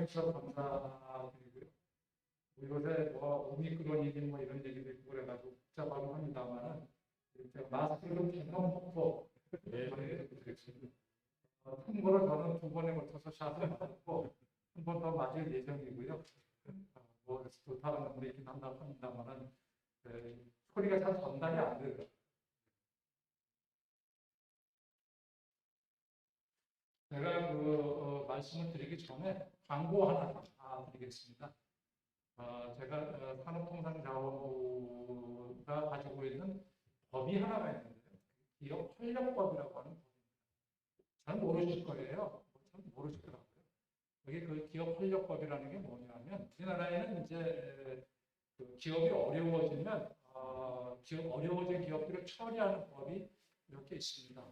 주셔서 감사드리고요. 요새 뭐 오미크론이니 뭐 이런 얘기도 있고 그래가지고 복잡하긴 합니다만은 제가 마스크를 전염포 드리겠습니다. 참고로 저는 2번에 걸쳐서 샷을 맞았고 한 번 더 맞을 예정이고요. 뭐 좋다는 분도 있긴 한다고 합니다만은 소리가 잘 전달이 안 돼요. 제가 말씀을 드리기 전에 광고 하나 드리겠습니다. 제가 산업통상자원부가 가지고 있는 법이 하나가 있는데요. 기업 활력법이라고 하는 법입니다. 잘 모르실 거예요. 잘 모르시더라고요. 여기 그 기업 활력법이라는 게 뭐냐면 우리나라에는 이제 그 기업이 어려워지면 어려워진 기업들을 처리하는 법이 이렇게 있습니다.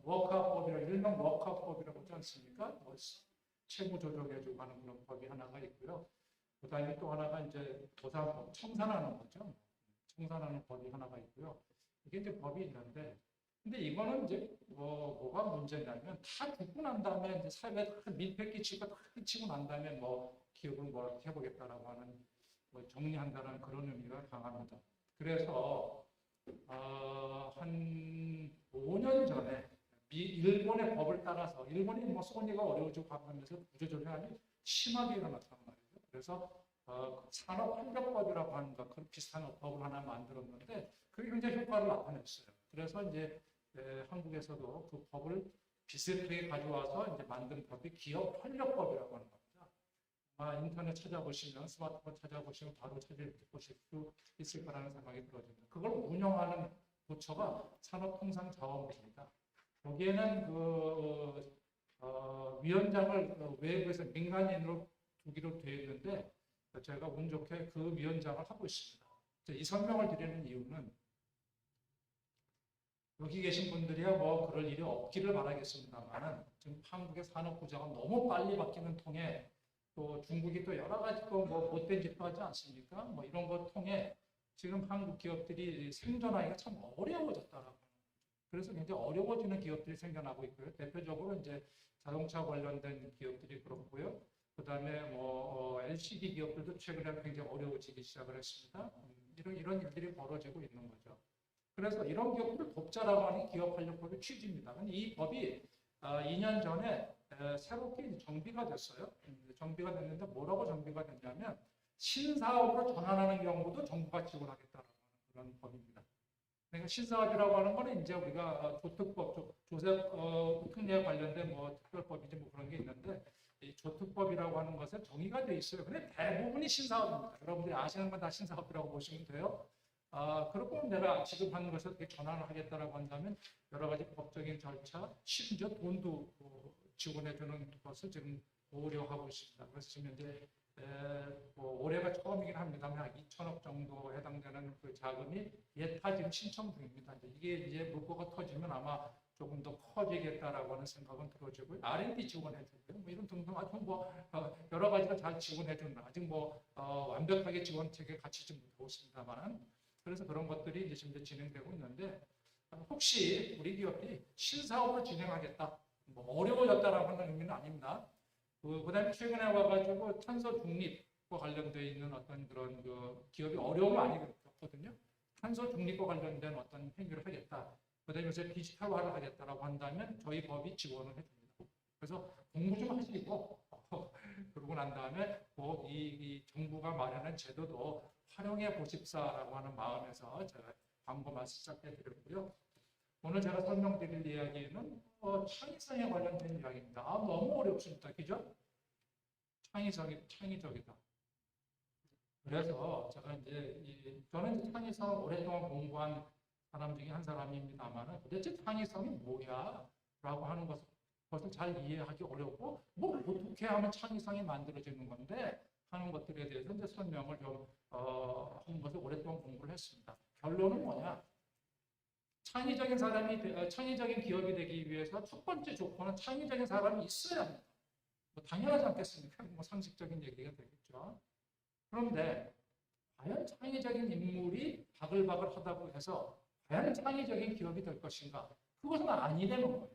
워크아웃법이라고 일명 워크아웃법이라고 하지 않습니까? 뭐 채무 조정해주고 하는 그런 법이 하나가 있고요. 그다음에 또 하나가 이제 보상법, 청산하는 거죠. 청산하는 법이 하나가 있고요. 이게 이제 법이 있는데, 근데 이거는 이제 뭐가 문제냐면 다 죽고 난 다음에 이제 사회에 다 민폐 끼치고 다 끼치고 난 다음에 뭐 기업을 뭐 해보겠다라고 하는 뭐 정리한다는 그런 의미가 강합니다. 그래서 한 5년 전에 일본의 법을 따라서 일본이 뭐 소니가 어려워지고 하면서 구조조정이 심하게 일어났단 말이에요. 그래서 산업환경법이라고 하는 것, 그런 비슷한 법을 하나 만들었는데 그게 굉장히 효과를 나타냈어요. 그래서 이제 한국에서도 그 법을 비슷하게 가져와서 이제 만든 법이 기업활력법이라고 하는 겁니다. 인터넷 찾아보시면 스마트폰 찾아보시면 바로 찾아보실 수 있을 거라는 생각이 들어집니다. 그걸 운영하는 부처가 산업통상자원부입니다. 여기에는 위원장을 외부에서 민간인으로 두기로 되어 있는데 제가 운 좋게 그 위원장을 하고 있습니다. 이 설명을 드리는 이유는 여기 계신 분들이야 뭐 그럴 일이 없기를 바라겠습니다만 지금 한국의 산업 구조가 너무 빨리 바뀌는 통에 또 중국이 또 여러 가지 또 뭐 못된 짓도 하지 않습니까? 뭐 이런 것 통해 지금 한국 기업들이 생존하기가 참 어려워졌다라고. 그래서 굉장히 어려워지는 기업들이 생겨나고 있고요. 대표적으로 이제 자동차 관련된 기업들이 그렇고요. 그 다음에 뭐 LCD 기업들도 최근에 굉장히 어려워지기 시작을 했습니다. 이런 일들이 벌어지고 있는 거죠. 그래서 이런 기업들을 돕자라고 하는 기업활력법의 취지입니다. 근데 이 법이 2년 전에 새롭게 정비가 됐어요. 정비가 됐는데 뭐라고 정비가 됐냐면 신사업으로 전환하는 경우도 정부가 지원하겠다라고 하는 그런 법입니다. 그러니까 신사업이라고 하는 거는 이제 우리가 조특법, 조세 특례에 관련된 뭐 특별법이지 뭐 그런 게 있는데 이 조특법이라고 하는 것에 정의가 돼 있어요. 근데 대부분이 신사업입니다. 여러분들이 아시는 건 다 신사업이라고 보시면 돼요. 그렇고 내가 지금 하는 것을 어떻게 전환을 하겠다라고 한다면 여러 가지 법적인 절차, 심지어 돈도 지원해주는 것을 지금 고려하고 있습니다. 그래서 지금 현재 뭐 올해가 처음이긴 합니다만 한 2천억 정도 해당되는 그 자금이 예타 지금 신청 중입니다. 이게 이제 물꼬가 터지면 아마 조금 더 커지겠다라고 하는 생각은 들어지고요. R&D 지원해주고요. 뭐 이런 등등 아주 뭐 여러 가지가 잘 지원해주는 아직 뭐 완벽하게 지원 체계가 갖추지 못하고 있습니다만 그래서 그런 것들이 이제 지금 진행되고 있는데 혹시 우리 기업이 신사업을 진행하겠다, 뭐 어려워졌다라고 하는 의미는 아닙니다. 그다음에 최근에 와가지고 탄소 중립과 관련되어 있는 어떤 그런 그 기업이 어려움을 많이 겪거든요. 탄소 중립과 관련된 어떤 행위를 하겠다. 그다음에 요새 디지털화를 하겠다라고 한다면 저희 법이 지원을 해줍니다. 그래서 공부 좀 하시고 그러고 난 다음에 이 정부가 마련한 제도도 활용해 보십사라고 하는 마음에서 제가 광고 말씀 시작해드렸고요. 오늘 제가 설명드릴 이야기는 창의성에 관련된 이야기입니다. 너무 어렵습니다. 그죠? 창의적이다. 그래서 제가 이제 저는 이제 창의성을 오랫동안 공부한 사람 중에 한 사람입니다만 도대체 창의성이 뭐야? 라고 하는 것을 잘 이해하기 어렵고 뭐 어떻게 하면 창의성이 만들어지는 건데 하는 것들에 대해서 이제 설명을 좀 하는 것을 오랫동안 공부를 했습니다. 결론은 뭐냐? 창의적인 기업이 되기 위해서 첫 번째 조건은 창의적인 사람이 있어야 합니다. 뭐 당연하지 않겠습니까? 뭐 상식적인 얘기가 되겠죠. 그런데 과연 창의적인 인물이 바글바글 하다고 해서 과연 창의적인 기업이 될 것인가? 그것은 아니라는 거예요.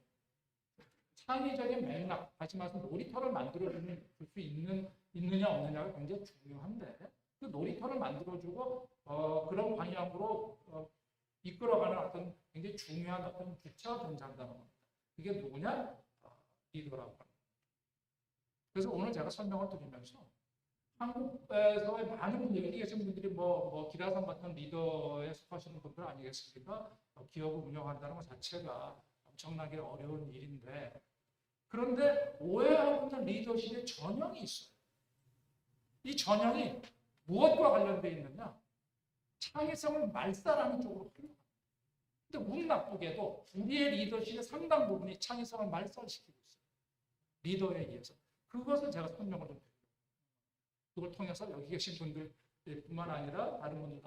창의적인 맥락, 다시 말해서 놀이터를 만들어줄 수 있느냐 없느냐가 굉장히 중요한데 그 놀이터를 만들어주고 그런 방향으로 이끌어가는 어떤 굉장히 중요한 어떤 주체가 존재한다는 겁니다. 그게 누구냐? 리더라고 합니다. 그래서 오늘 제가 설명을 드리면서 한국에서의 많은 분들이, 여기 계신 분들이 기라성 같은 리더에 속하시는 분들 아니겠습니까? 기업을 운영한다는 것 자체가 엄청나게 어려운 일인데, 그런데 오해하고 있는 리더십의 전형이 있어요. 이 전형이 무엇과 관련되어 있느냐? 창의성을 말살하는 쪽으로 흘러갑니다. 근데 운 나쁘게도 우리의 리더십의 상당 부분이 창의성을 말살시키고 있어요. 리더에 의해서. 그것을 제가 설명을 좀 드립니다. 그걸 통해서 여기 계신 분들뿐만 아니라 다른 분들,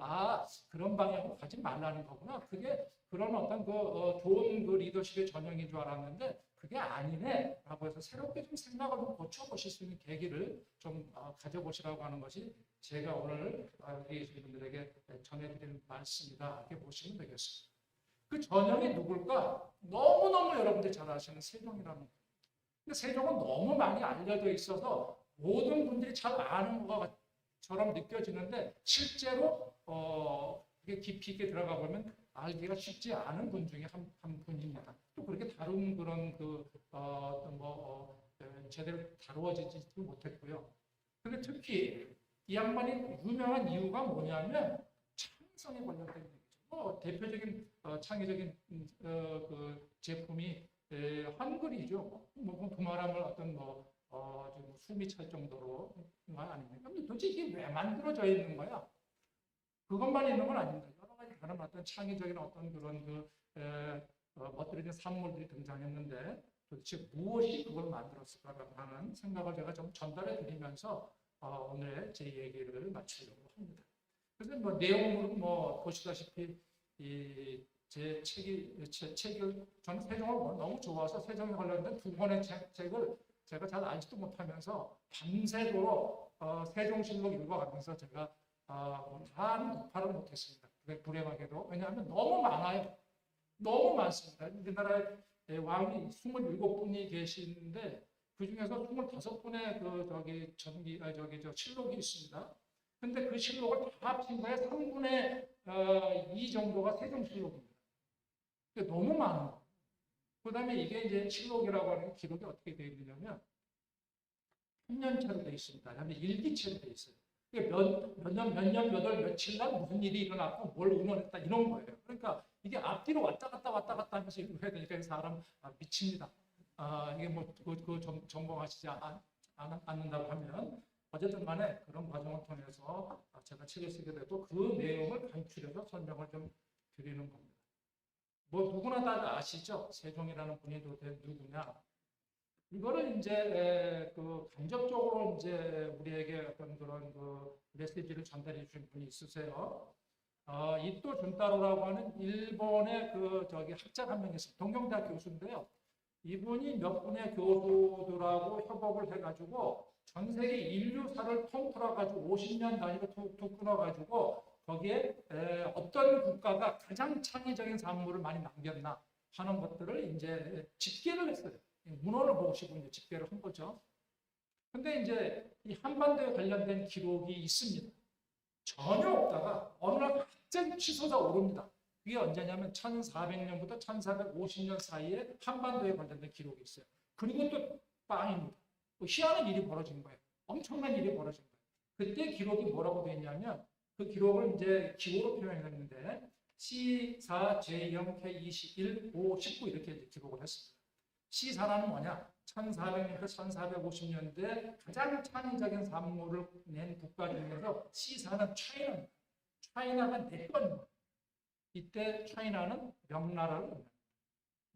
그런 방향으로 가지 말라는 거구나. 그게 그런 어떤 좋은 리더십의 전형인 줄 알았는데 그게 아니네 라고 해서 새롭게 좀 생각을 좀 고쳐보실 수 있는 계기를 좀 가져보시라고 하는 것이 제가 오늘 여기 계신 분들에게 전해드리는 말씀이다. 이렇게 보시면 되겠습니다. 그 전형이 누굴까? 너무너무 여러분들이 잘 아시는 세종이라는 거예요. 근데 세종은 너무 많이 알려져 있어서 모든 분들이 잘 아는 것처럼 느껴지는데 실제로 이게 깊이 있게 들어가 보면 알기가 쉽지 않은 분 중에 한 분입니다. 또 그렇게 다룬 그런 제대로 다루어지지도 못했고요. 근데 특히 이 양반이 유명한 이유가 뭐냐면 창의성에 관련된 얘기죠. 대표적인 창의적인 그 제품이 한글이죠. 두말함을 어떤 숨이 찰 정도로 아닙니까? 근데 도대체 이게 왜 만들어져 있는 거야? 그것만 있는 건 아닙니다. 여러 가지 다른 어떤 창의적인 어떤 그런 멋들어진 산물들이 등장했는데 도대체 무엇이 그걸 만들었을까라고 하는 생각을 제가 좀 전달해 드리면서 오늘 제 얘기를 마치려고 합니다. 그래서 내용으로 보시다시피 제 책을 저는 세종을 너무 좋아서 세종에 관련된 두 권의 책을 제가 잘 알지도 못하면서 밤새도록 세종실록 읽어가면서 제가 다 독파를 못했습니다. 불행하게도. 왜냐하면 너무 많아요. 너무 많습니다. 우리나라에 왕이 27분이 계시는데 그 중에서 25분의 실록이 있습니다. 근데 그 실록을 다 합친 거에 3분의 2 정도가 세종실록입니다. 너무 많아요. 그 다음에 이게 이제 실록이라고 하는 기록이 어떻게 되어 있느냐면 편년체로 되어 있습니다. 그다음에 일기체로 되어 있어요. 몇 년, 몇 월, 며칠 날 무슨 일이 일어났고 뭘 의논했다 이런 거예요. 그러니까 이게 앞뒤로 왔다 갔다 하면서 해야 되니까 사람 미칩니다. 이게 전공하시지 않는다고 하면 어쨌든 간에 그런 과정을 통해서 제가 책을 쓰게 되고 그 내용을 간추려서 설명을 좀 드리는 겁니다. 누구나 다 아시죠? 세종이라는 분이 도대체 누구냐? 이거를 이제 간접적으로 이제 우리에게 어떤 그런 메시지를 전달해 주신 분이 있으세요. 이토 준타로라고 하는 일본의 학자 한 명이 있어요. 동경대학 교수인데요. 이분이 몇 분의 교수들하고 협업을 해가지고 전 세계 인류사를 통틀어가지고 50년 단위로 툭 끊어가지고 거기에 어떤 국가가 가장 창의적인 산물을 많이 남겼나 하는 것들을 이제 집계를 했어요. 문헌을 보시고 이제 집계를 한 거죠. 근데 이제 이 한반도에 관련된 기록이 있습니다. 전혀 없다가 어느 날 갑자기 치솟아 오릅니다. 그게 언제냐면 1400년부터 1450년 사이에 한반도에 관련된 기록이 있어요. 그리고 또 빵입니다. 희한한 일이 벌어진 거예요. 엄청난 일이 벌어진 거예요. 그때 기록이 뭐라고 되어 있냐면 그 기록을 이제 기호로 표현했는데 C4, J0, K21, 5, 19 이렇게 기록을 했습니다. C4라는 뭐냐? 1400년부터 1450년대 가장 창의적인 산물을 낸 국가 중에서 C4는 차이나입니다. 차이나가 4건. 이때 차이나는 명나라가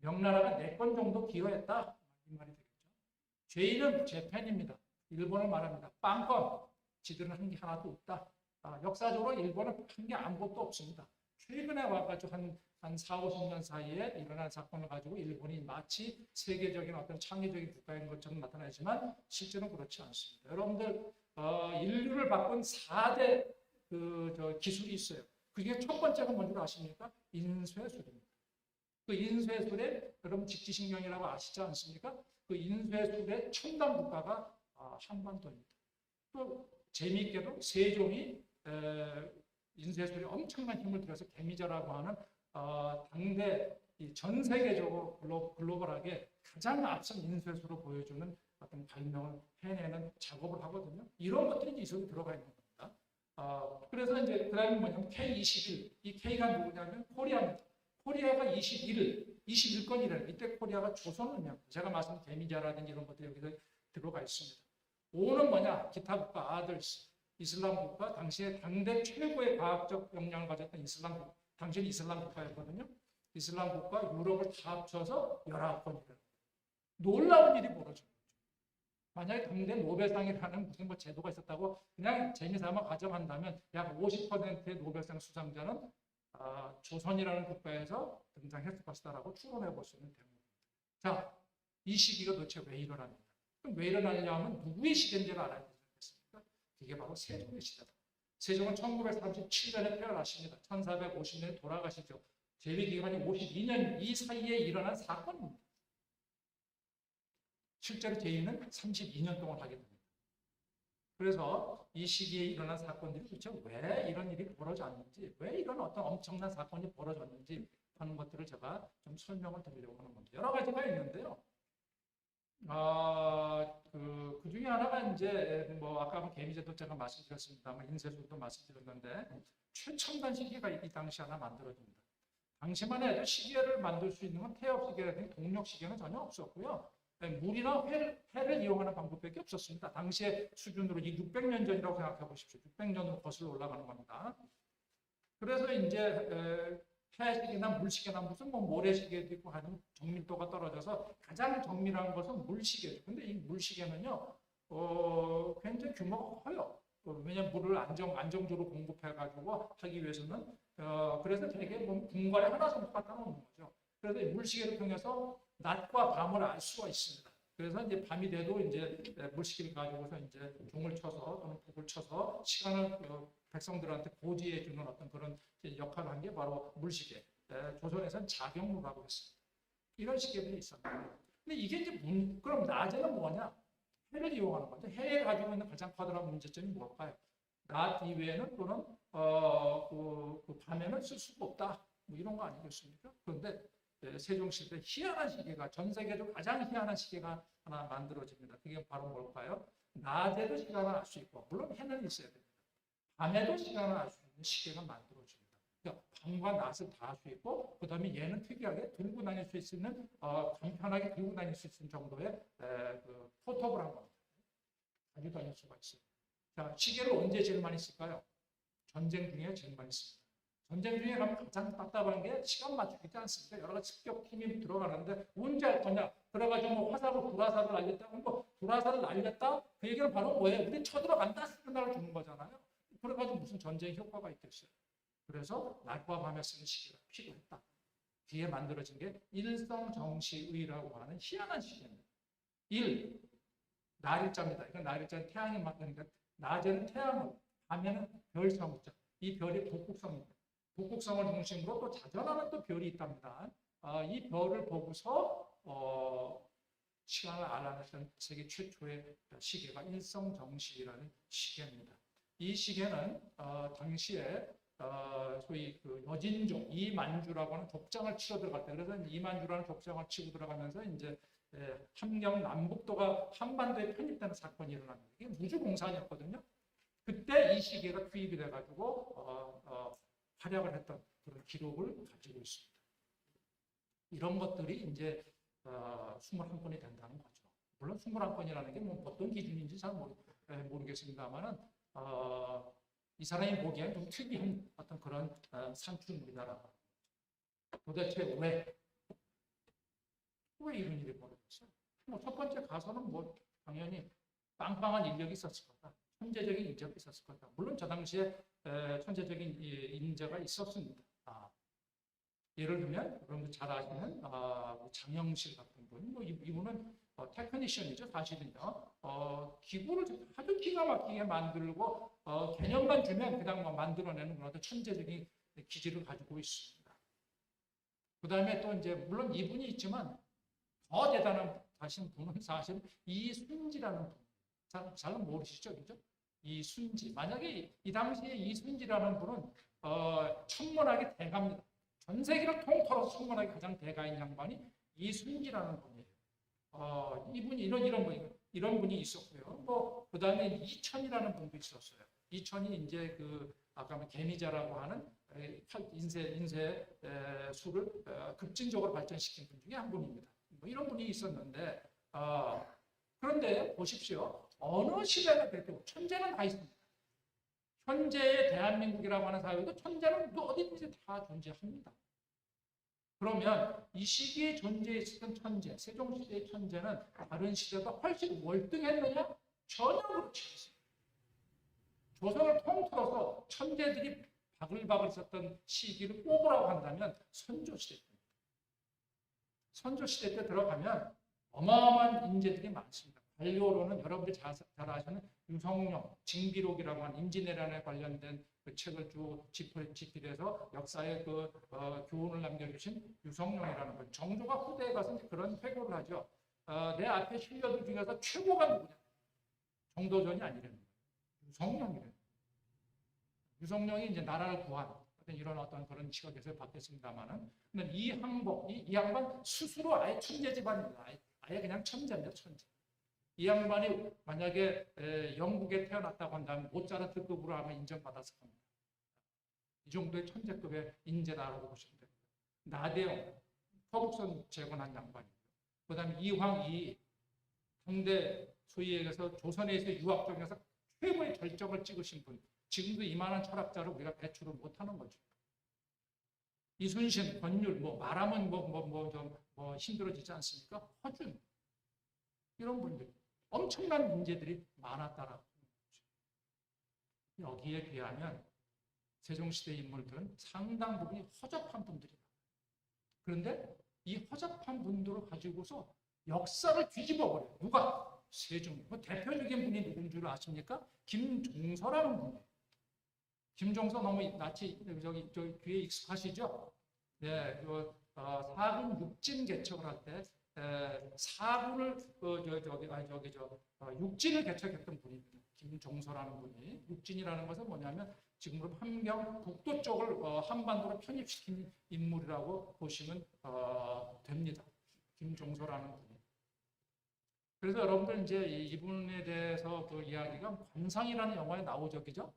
4건 정도 기여했다. 이 말이 되겠죠. J는 재팬입니다. 일본을 말합니다. 빵건. 지들은 한 게 하나도 없다. 역사적으로 일본은 한 게 아무것도 없습니다. 최근에 와가지고 한 4, 50년 사이에 일어난 사건을 가지고 일본이 마치 세계적인 어떤 창의적인 국가인 것처럼 나타나지만 실제는 그렇지 않습니다. 여러분들 인류를 바꾼 4대 기술이 있어요. 그게 첫 번째가 뭔지 아십니까? 인쇄술입니다. 그 인쇄술의 여러분 직지식량이라고 아시지 않습니까? 그 인쇄술의 첨단 국가가 한반도입니다. 또 재미있게도 세종이 인쇄술에 엄청난 힘을 들여서 개미자라고 하는 당대 전 세계적으로 글로벌하게 가장 앞선 인쇄술을 보여주는 어떤 발명을 해내는 작업을 하거든요. 이런 것들이 이 속에 들어가 있는 겁니다. 그래서 이제 그다음에 뭐냐면 K21, 이 K가 누구냐면 코리아입니다. 코리아가 21건이래요. 이때 코리아가 조선을 의미합니다. 제가 말씀드린 개미자라든지 이런 것들이 여기서 들어가 있습니다. O는 뭐냐? 기타 국가, 아들스, 이슬람 국가, 당시에 당대 최고의 과학적 역량을 가졌던 당시엔 이슬람 국가였거든요. 이슬람 국가, 유럽을 다 합쳐서 19건이래요. 놀라운 일이 벌어져요. 만약에 당대 노벨상이라는 무슨 뭐 제도가 있었다고 그냥 재미삼아 가정한다면 약 50%의 노벨상 수상자는 조선이라는 국가에서 등장했을 것이다라고 추론해 볼 수 있는 대목입니다. 자, 이 시기가 도대체 왜 일어납니까? 그럼 왜 일어나냐면 누구의 시대인지를 알아야 되지 않겠습니까? 이게 바로 세종의 시대다. 세종은 1937년에 태어나십니다. 1450년에 돌아가시죠. 재위 기간이 52년, 이 사이에 일어난 사건입니다. 실제로 재위는 32년 동안 하게 됩니다. 그래서 이 시기에 일어난 사건들이 도대체 왜 이런 일이 벌어졌는지, 왜 이런 어떤 엄청난 사건이 벌어졌는지 하는 것들을 제가 좀 설명을 드리려고 하는 겁니다. 여러 가지가 있는데요. 그 중에 하나가 이제 뭐 아까 개미제도 제가 말씀드렸습니다만 인쇄술도 말씀드렸는데 최첨단 시계가 이 당시 하나 만들어집니다. 당시만 해도 시계를 만들 수 있는 건 태엽 시계라든지 동력 시계는 전혀 없었고요. 물이나 해를 이용하는 방법밖에 없었습니다. 당시의 수준으로 600년 전이라고 생각해 보십시오. 600년으로 거슬러 올라가는 겁니다. 그래서 이제 해시계나 물시계나 무슨 뭐 모래시계도 있고 하는 정밀도가 떨어져서 가장 정밀한 것은 물시계죠. 근데 이 물시계는요, 굉장히 규모가 커요. 왜냐하면 물을 안정적으로 공급해가지고 하기 위해서는 그래서 되게 뭐 공간에 하나 정도 갖다 놓는 거죠. 그래서 이 물시계를 통해서 낮과 밤을 알 수가 있습니다. 그래서 이제 밤이 돼도 이제 물시계를 가지고서 이제 종을 쳐서 또는 북을 쳐서 시간을 백성들한테 고지해 주는 어떤 그런 역할을 한 게 바로 물시계. 조선에서는 자경루라고 했습니다. 이런 시계들이 있었는데, 근데 이게 이제 그럼 낮에는 뭐냐? 해를 이용하는 거죠. 해에 가지고 있는 가장 커다란 문제점이 뭘까요? 낮 이외에는 또는 그 밤에는 쓸 수가 없다. 뭐 이런 거 아니겠습니까? 그런데 세종시대 희한한 시계가 전 세계적으로 가장 희한한 시계가 하나 만들어집니다. 그게 바로 뭘까요? 낮에도 시간을 알 수 있고 물론 해는 있어야 됩니다. 밤에도 시간을 알 수 있는 시계가 만들어집니다. 그러니까 밤과 낮을 다 할 수 있고 그 다음에 얘는 특이하게 들고 다닐 수 있는 간편하게 들고 다닐 수 있는 정도의 그 포터블한 겁니다. 가지고 다닐 수가 있어요. 자, 시계를 언제 제일 많이 쓸까요? 전쟁 중에 제일 많이 씁니다. 전쟁 중에 가면 가장 답답한 게 시간 맞추기지 않습니까? 여러 가지 습격팀이 들어가는데 언제 할 거냐? 그래가지고 뭐 화살로 불화살을 날렸다. 뭐 불화살을 날렸다? 그 얘기는 바로 뭐예요? 우리 쳐들어간다 시그널을 주는 거잖아요. 그래가지고 무슨 전쟁 효과가 있겠어요? 그래서 낮과 밤에 쓰는 시계가 필요했다. 뒤에 만들어진 게 일성정시의라고 하는 희한한 시계입니다. 날일자입니다. 이건 날일자는 태양이 만드니까 낮에는 태양을, 밤에는 별성자. 이 별이 북극성입니다. 북극성을 중심으로 또 자전하는 또 별이 있답니다. 이 별을 보고서 시간을 알아냈던 세계 최초의 시계가 일성정시라는 시계입니다. 이 시계는 당시에 소위 그 여진종 이만주라고 하는 족장을 치러 들어갈 때, 그래서 이만주라는 족장을 치고 들어가면서 이제 함경 남북도가 한반도에 편입되는 사건이 일어납니다. 이게 우주공산이었거든요. 그때 이 시계가 투입이 돼가지고 활약을 했던 그런 기록을 가지고 있습니다. 이런 것들이 이제 21건이 된다는 거죠. 물론 21건이라는 게 뭐 어떤 기준인지 잘 모르겠습니다만은 이 사람이 보기에는 좀 특이한 어떤 그런 산출물이다라고. 도대체 왜 이런 일이 벌어졌어요? 뭐 첫 번째 가서는 뭐 당연히 빵빵한 인력이 있었을 거다. 천재적인 인재가 있었을 거다. 물론 저 당시에 천재적인 인재가 있었습니다. 예를 들면 여러분들 잘 아시는 장영실 같은 분, 뭐 이분은 테크니션이죠. 사실은요. 기구를 아주 기가 막히게 만들고 개념만 주면 그냥 만들어내는 그런 천재적인 기질을 가지고 있습니다. 그다음에 또 이제 물론 이분이 있지만 더 대단한 하신 분은 사실 이순지라는 분. 잘 모르시죠, 그죠? 이순지. 만약에 이 당시에 이순지라는 분은 천문학의 대가입니다. 전 세계를 통틀어서 천문학의 가장 대가인 양반이 이순지라는 분이에요. 이분이 이런 분이 있었고요. 뭐 그다음에 이천이라는 분도 있었어요. 이천이 이제 그 아까 개미자라고 하는 인쇄 수를 급진적으로 발전시킨 분 중에 한 분입니다. 뭐 이런 분이 있었는데 그런데 보십시오. 어느 시대가 돼도 천재는 다 있습니다. 현재의 대한민국이라고 하는 사회도 천재는 어디든지 다 존재합니다. 그러면 이 시기에 존재했었던 천재, 세종시대의 천재는 다른 시대보다 훨씬 월등했느냐? 전혀 그렇지 않습니다. 조선을 통틀어서 천재들이 바글바글 썼던 시기를 꼽으라고 한다면 선조시대입니다. 선조시대 때 들어가면 어마어마한 인재들이 많습니다. 관료로는 여러분들이 잘 아시는 유성룡, 징비록이라고 하는 임진왜란에 관련된 그 책을 쭉 집필해서 역사의 교훈을 남겨주신 유성룡이라는 분. 정조가 후대에 가서 이제 그런 회고를 하죠. 내 앞에 신료들 중에서 최고가 누구냐? 정도전이 아니랍니다. 유성룡이래요. 유성룡이 이제 나라를 구한 이런 어떤 그런 시각에서 바뀌었습니다만은, 이 항복, 이 양반 스스로 아예 천재 집안입니다. 아예 그냥 천재입니다, 천재. 이 양반이 만약에 영국에 태어났다고 한다면 모차르트급으로 아마 인정받았을 겁니다. 이 정도의 천재급의 인재다라고 보시면 됩니다. 나대용, 서북선 재건한 양반이고요. 그 다음에 이황이 당대 소위 얘기해서 조선에서 유학 중에서 최고의 결정을 찍으신 분. 지금도 이만한 철학자를 우리가 배출을 못하는 거죠. 이순신, 권율, 말하면 힘들어지지 않습니까? 허준, 이런 분들. 엄청난 문제들이 많았다라고 거죠. 여기에 비하면 세종시대 인물들은 상당 부분이 허접한 분들이다. 그런데 이 허접한 분들을 가지고서 역사를 뒤집어버려요. 누가? 세종. 대표적인 분이 누군 줄 아십니까? 김종서라는 분이에요. 김종서 너무 저기 귀에 익숙하시죠? 네, 사군 육진 개척을 할 때 사군을 육진을 개척했던 분입니다. 김종서라는 분이. 육진이라는 것은 뭐냐면 지금으로 함경 북도 쪽을 한반도로 편입시킨 인물이라고 보시면 됩니다. 김종서라는 분이. 그래서 여러분들 이제 이분에 대해서 그 이야기가 관상이라는 영화에 나오죠, 그죠?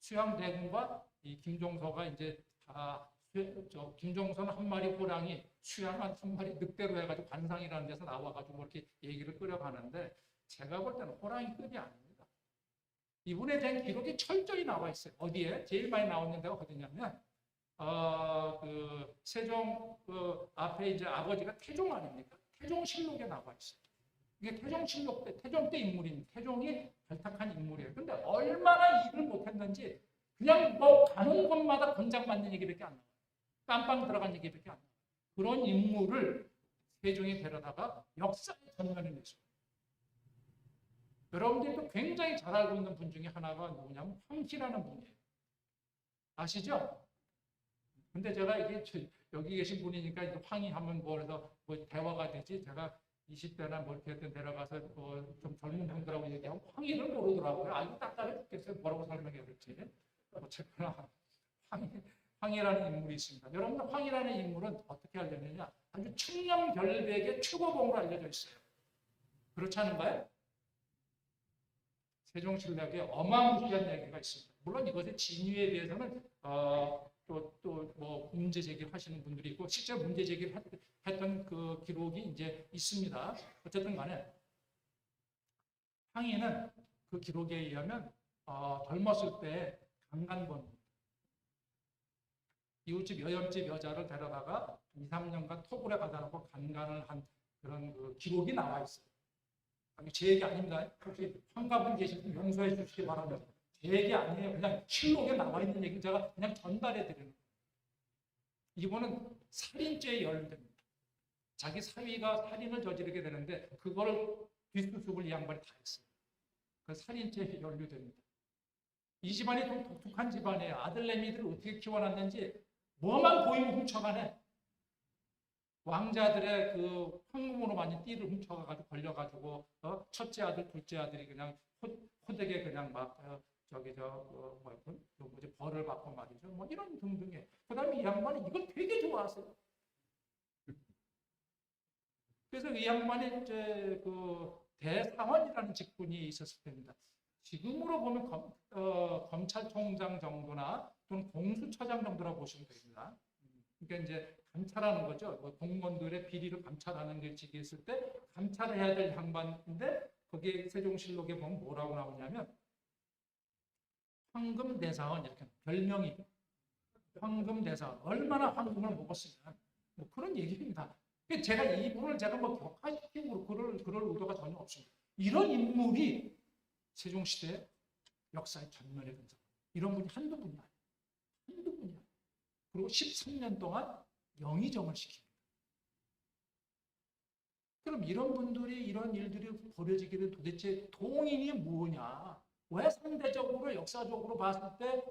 수양대군과 이 김종서가 이제 김종서는 한 마리 호랑이, 수양은 한 마리 늑대로 해가지고 관상이라는 데서 나와가지고 이렇게 얘기를 끌어가는데, 제가 볼 때는 호랑이급이 아닙니다. 이분에 대한 기록이 철저히 나와 있어요. 어디에? 제일 많이 나오는 데가 어디냐면, 세종 앞에 이제 아버지가 태종 아닙니까? 태종실록에 나와 있어요. 이게 태종실록 때, 태종 때 인물입니다. 태종이 발탁한 인물이에요. 근데 얼마나 일을 못했는지 그냥 가는 곳마다 권장 맞는 얘기밖에 안 나와요. 깜빵 들어간 얘기밖에 안 나와요. 그런 인물을 세종이 데려다가 역사의 전면에 내죠. 여러분들도 굉장히 잘 알고 있는 분 중에 하나가 누구냐면 황희라는 분이에요. 아시죠? 근데 제가 이게 여기 계신 분이니까 황희 하면 그래서 대화가 되지, 제가 20대나 이렇게 내려가서 좀 젊은 분들하고 얘기하면 황희를 모르더라고요. 아주 딱딱해 죽겠어요. 뭐라고 설명해야 될지. 어쨌거나 황희라는 인물이 있습니다. 여러분들 황희라는 인물은 어떻게 알려느냐? 아주 청렴결백의 최고봉으로 알려져 있어요. 그렇지 않은가요? 세종실록에 어마무시한 얘기가 있습니다. 물론 이것의 진위에 대해서는 또 문제 제기를 하시는 분들이 있고, 실제 문제 제기를 했던 그 기록이 이제 있습니다. 어쨌든 간에 황희는 그 기록에 의하면 젊었을 때 강간범, 이웃집 여염집 여자를 데려다가 2, 3년간 토굴에 가다 놓고 강간을 한 그런 그 기록이 나와 있어요. 제 얘기 아닙니다. 혹시 환갑분 계시면 용서해 주시기 바랍니다. 제 얘기 아니에요. 그냥 실록에 나와 있는 얘기 제가 그냥 전달해 드리는 거예요. 이분은 살인죄에 연루됩니다. 자기 사위가 살인을 저지르게 되는데 그거를 뒷수습을 이 양반이 다 했어요. 그 살인죄에 연루됩니다. 이 집안이 좀 독특한 집안이에요. 아들내미들을 어떻게 키워놨는지 뭐만 보이면 훔쳐가네. 왕자들의 그 황금으로 만든 띠를 훔쳐가지고 걸려가지고 첫째 아들, 둘째 아들이 그냥 호되게 그냥 막 저기 뭐지 벌을 받고 말이죠. 뭐 이런 등등의. 그다음에 이 양반이 이걸 되게 좋아하세요. 그래서 이 양반이 이제 그 대사원이라는 직분이 있었을 때입니다. 지금으로 보면 검찰총장 정도나 또는 공수처장 정도라고 보시면 됩니다. 그러니까 이제 감찰하는 거죠. 뭐 공무원들의 비리를 감찰하는 게 직이 있을 때 감찰을 해야 될 양반인데 거기에 세종실록에 보면 뭐라고 나오냐면 황금대사원 이렇게 별명이 황금대사원 얼마나 황금을 먹었으면 뭐 그런 얘기입니다. 제가 이분을 제가 뭐 격하시키고 그럴 의도가 전혀 없습니다. 이런 인물이 세종시대 역사의 전면에 등장. 이런 분이 한두 분이 아니에요. 한두 분이 아니에요. 그리고 13년 동안 영의정을 시킵니다. 그럼 이런 분들이 이런 일들이 벌어지기를 도대체 동인이 뭐냐? 왜 상대적으로 역사적으로 봤을 때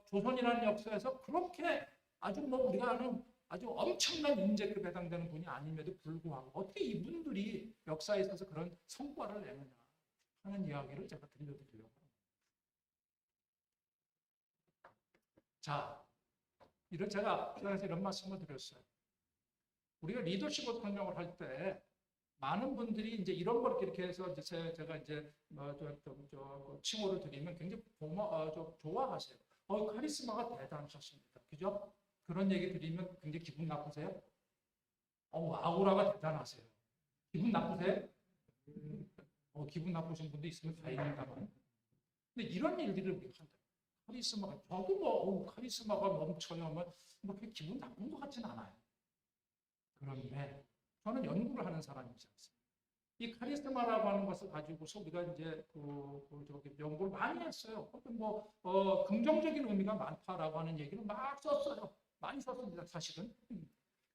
조선이라는 역사에서 그렇게 아주 뭐 우리가 아는 아주 엄청난 인재급에 해당되는 분이 아님에도 불구하고 어떻게 이분들이 역사에 있어서 그런 성과를 내느냐 하는 이야기를 제가 들려드리려고 합니다. 자, 제가 이런 말씀을 드렸어요. 우리가 리더십을 설명을 할 때 많은 분들이 이제 이런 걸 이렇게 해서 제가 이제 칭호를 드리면 굉장히 좋아하세요. 카리스마가 대단하셨습니다. 그죠? 그런 얘기 드리면 굉장히 기분 나쁘세요? 아우라가 대단하세요. 기분 나쁘세요? 기분 나쁘신 분도 있으면 다행입니다만. 근데 이런 일들을 우리가 한다. 카리스마가, 저도 뭐, 카리스마가 넘쳐요. 뭐, 그렇게 기분 나쁜 것 같진 않아요. 그런데 저는 연구를 하는 사람이지 않습니까? 이 카리스마라고 하는 것을 가지고서 우리가 이제 연구를 많이 했어요. 긍정적인 의미가 많다라고 하는 얘기를 막 썼어요. 많이 썼습니다, 사실은.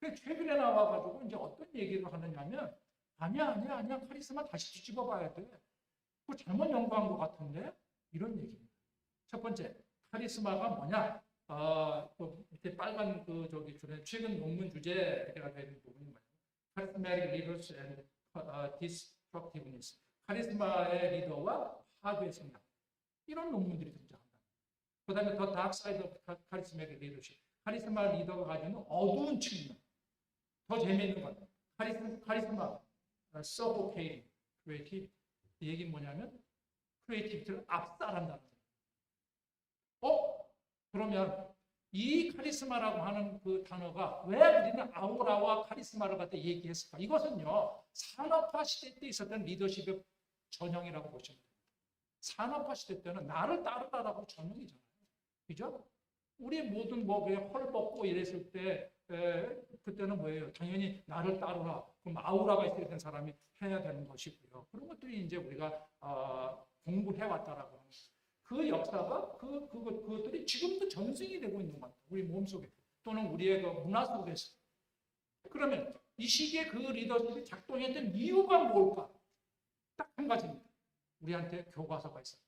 최근에 나와가지고 이제 어떤 얘기를 하느냐면, 아니야. 카리스마 다시 뒤집어 봐야 돼. 그거 잘못 연구한 것 같은데? 이런 얘기입니다. 첫 번째, 카리스마가 뭐냐? 밑에 빨간 최근 논문 주제가 되는 부분이 뭐냐면, Charismatic Leaders and Destructiveness. 카리스마의 리더와 파괴의 성향. 이런 논문들이 등장한다. 그 다음에 The Dark Side of Charismatic Leadership. 카리스마 리더가 가지는 어두운 측면. 더 재미있는 건 카리스마, suffocating, creativity. 이 얘기는 뭐냐면 크리에이티비티를 압살한다는 거예요. 그러면 이 카리스마라고 하는 그 단어가 왜 우리는 아우라와 카리스마를 갖다 얘기했을까? 이것은요, 산업화 시대 때 있었던 리더십의 전형이라고 보시면 됩니다. 산업화 시대 때는 나를 따르라라고 전형이잖아요. 그죠? 우리 모든 헐벗고 이랬을 때 그때는 뭐예요? 당연히 나를 따르라. 그럼 아우라가 있어야 되는 사람이 해야 되는 것이고요. 그런 것들이 이제 우리가 공부해왔다라고 하는 거예요. 그 역사가 그것들이 지금도 전승이 되고 있는 것 같아요. 우리 몸속에 또는 우리의 그 문화 속에서. 그러면 이 시기에 그 리더십이 작동했던 이유가 뭘까? 딱 한 가지입니다. 우리한테 교과서가 있었다.